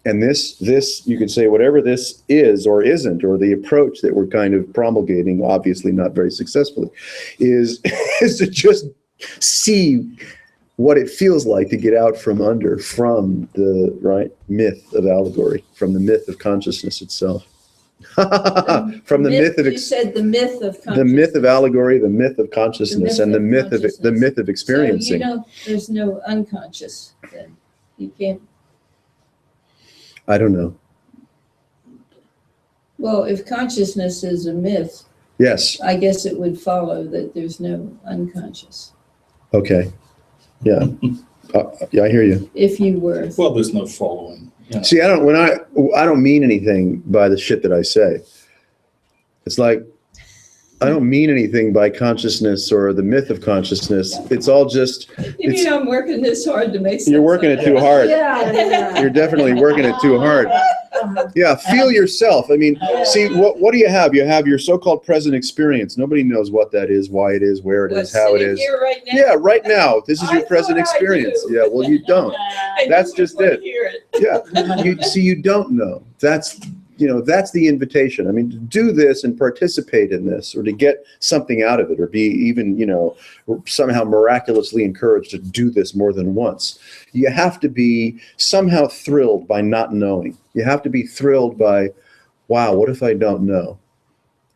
And this, you could say whatever this is or isn't, or the approach that we're kind of promulgating, obviously not very successfully, is to just see what it feels like to get out from the myth of allegory, from the myth of consciousness itself. From the myth of You said the myth of consciousness. the myth of allegory, the myth of consciousness, and the myth of So, experiencing. there's no unconscious then. You can't. I don't know. Well, if consciousness is a myth, Yes. I guess it would follow that there's no unconscious. Okay. Yeah. Yeah, I hear you. If you were. Well, there's no following. See, I don't mean anything by the shit that I say. It's like, I don't mean anything by consciousness or the myth of consciousness. It's all just, You mean I'm working this hard to make sense? you're working it too hard. You're definitely working it too hard. Yeah, feel yourself. I mean, see, what do you have? You have your so-called present experience. Nobody knows what that is, why it is, where it is, how it is. Here right now? Yeah, right now. This is your I present thought I experience. do. Yeah, well, you don't. I That's just just want it. to hear it. Yeah, you don't know. That's the invitation. I mean, to do this and participate in this, or to get something out of it, or be even, somehow miraculously encouraged to do this more than once, you have to be somehow thrilled by not knowing. You have to be thrilled by, wow, what if I don't know?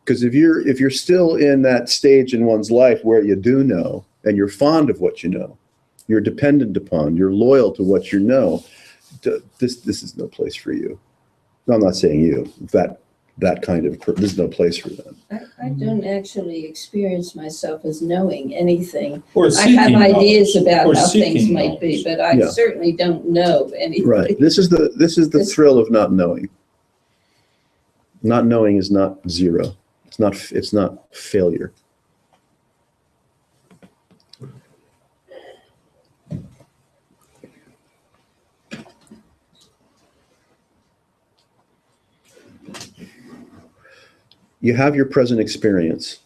Because if you're still in that stage in one's life where you do know, and you're fond of what you know, you're dependent upon, you're loyal to what you know, this is no place for you. I'm not saying you, that kind of there's no place for them. I don't actually experience myself as knowing anything. Or I seeking have ideas knowledge. about Or how things seeking might be, knowledge. but I Yeah. certainly don't know anything. Right. This is the thrill of not knowing. Not knowing is not zero. It's not failure. You have your present experience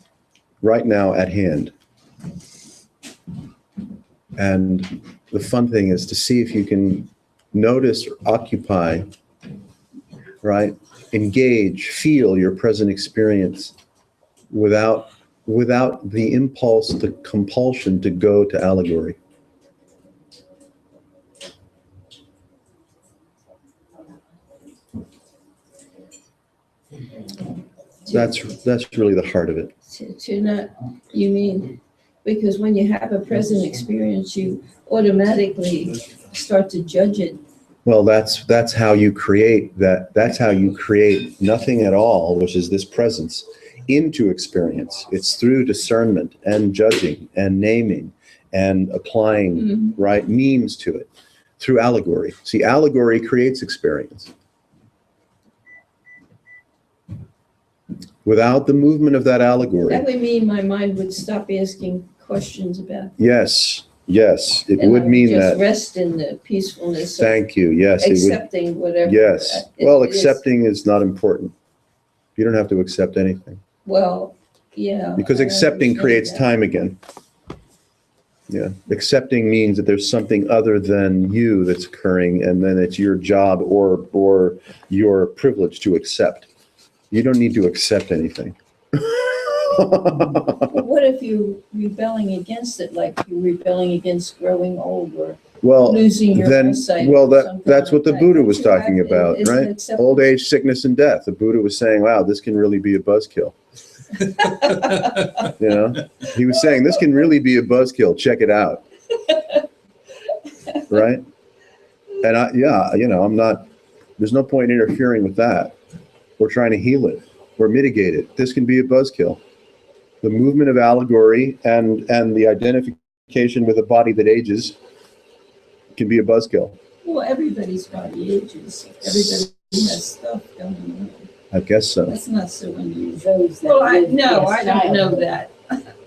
right now at hand. And the fun thing is to see if you can notice or occupy, right? Engage, feel your present experience without the impulse, the compulsion to go to allegory. That's really the heart of it. To not, you mean, because when you have a present experience, you automatically start to judge it. Well, that's how you create that. That's how you create nothing at all, which is this presence, into experience. It's through discernment and judging and naming and applying right means to it through allegory. See, allegory creates experience. Without the movement of that allegory, That would mean my mind would stop asking questions about. yes, it and I would mean just that. rest in the peacefulness of Thank you. Yes, it would. accepting whatever. Yes. it Well, is. accepting is not important. You don't have to accept anything. Well, yeah. Because I accepting understand creates that. time again. Yeah. Accepting means that there's something other than you that's occurring, and then it's your job or your privilege to accept. You don't need to accept anything. But what if you're rebelling against it, like you're rebelling against growing old or Well, losing your then, eyesight. well, or that, something that's like what the that. Buddha was Yeah, talking about, is it right? acceptable? Old age, sickness, and death. The Buddha was saying, wow, this can really be a buzzkill. You know, he was saying this can really be a buzzkill. Check it out. Right? And I'm not, there's no point interfering with that. We're trying to heal it or mitigate it. This can be a buzzkill. The movement of allegory and the identification with a body that ages can be a buzzkill. Well, everybody's body ages. Everybody has stuff going on. I guess so. That's not so unusual. Those that Well, I live no, past I don't know childhood. that.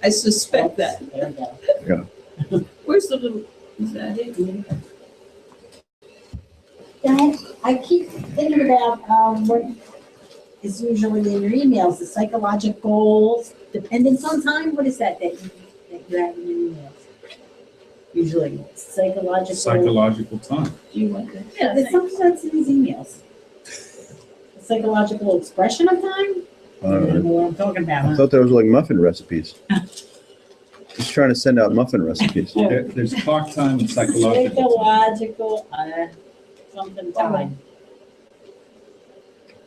I suspect that. There you go. Where's the little, is that it? I keep thinking about what is usually in your emails, the psychological dependence on time. What is that you have in your emails? Usually psychological. Psychological time. Do you want that? Yeah, there's something that's in these emails. Psychological expression of time? I You don't know know. what I'm talking about, I huh? thought there was like muffin recipes. He's trying to send out muffin recipes. There's clock time and psychological time. Psychological, something time.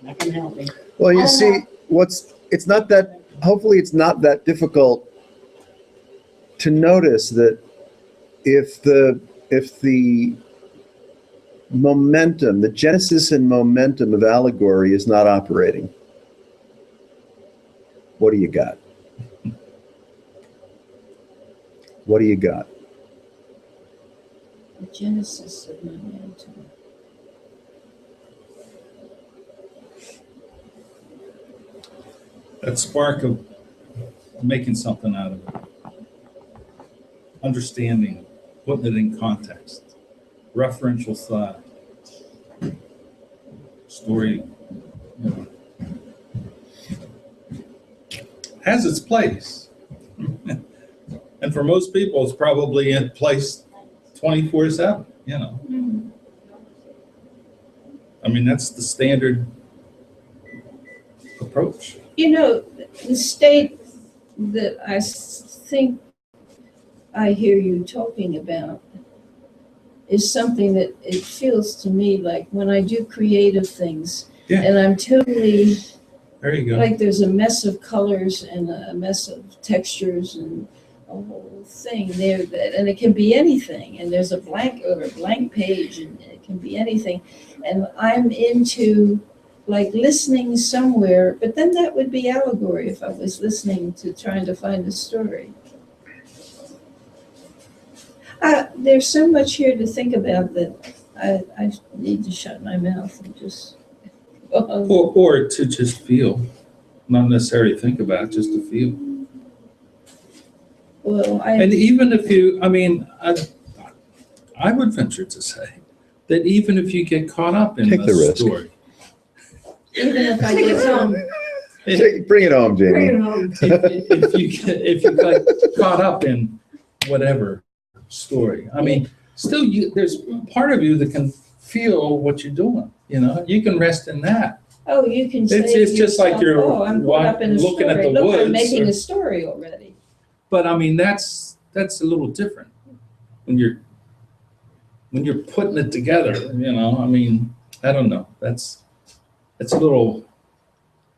Not gonna help me. Well, I you don't see, know. it's not that, hopefully it's not that difficult to notice that if the momentum, the genesis and momentum of allegory is not operating, what do you got? What do you got? The genesis of momentum. That spark of making something out of it. Understanding, putting it in context, referential thought, story, you know, has its place. And for most people, it's probably in place 24/7, you know. I mean, that's the standard approach. You know, the state that I think I hear you talking about is something that it feels to me like when I do creative things, Yeah. and I'm totally, There you go. like there's a mess of colors and a mess of textures and a whole thing there that, and it can be anything, and there's a blank or a blank page, and it can be anything. And I'm into like listening somewhere, but then that would be allegory if I was listening to trying to find a story. There's so much here to think about that I need to shut my mouth and just. Or to just feel, not necessarily think about, just to feel. Well, And even if you, I mean, I would venture to say that even if you get caught up in Take the the risk. story, even if I get some, Bring it home, Bring Jamie. it home. if you get caught up in whatever story, I mean, still there's part of you that can feel what you're doing, you know, you can rest in that. oh, you can say. It's to just like yourself, you're oh, I'm caught up in a looking at story. the Look, I'm woods making or- a story already. But I mean, that's a little different when you're putting it together, you know, I mean, I don't know, it's a little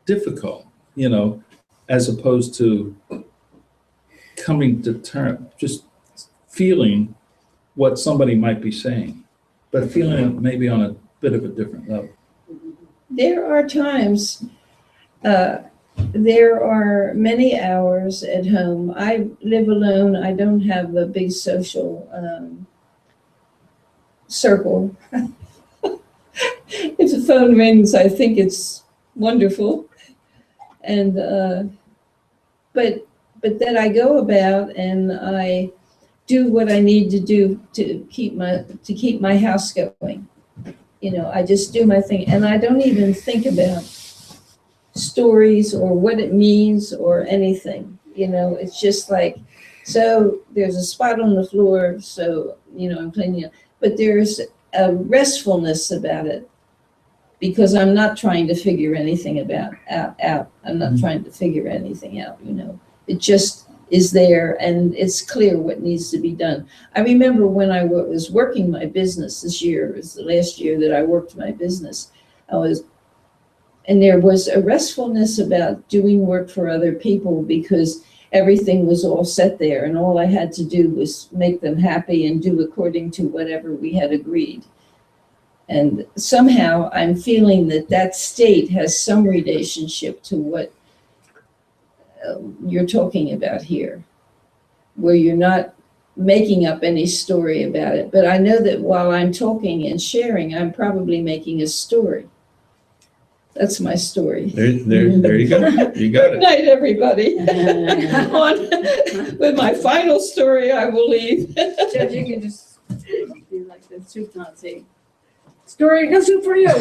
difficult, you know, as opposed to coming to term, just feeling what somebody might be saying, but feeling it maybe on a bit of a different level. There are times, there are many hours at home. I live alone. I don't have a big social circle. If the phone rings, I think it's wonderful. And but then I go about and I do what I need to do to keep my house going. You know, I just do my thing, and I don't even think about stories or what it means or anything. You know, it's just like, so there's a spot on the floor, so, you know, I'm cleaning it. But there's a restfulness about it because I'm not trying to figure anything out. I'm not trying to figure anything out, you know. It just is there, and it's clear what needs to be done. I remember when I was working my business this year, it was the last year that I worked my business, and there was a restfulness about doing work for other people because everything was all set there, and all I had to do was make them happy and do according to whatever we had agreed. And somehow I'm feeling that that state has some relationship to what you're talking about here, where you're not making up any story about it. But I know that while I'm talking and sharing, I'm probably making a story. That's my story. There you go. You got Good it. night, everybody. With my final story, I will leave. Judge, you can just be like the soup Nazi. Story, no soup for you.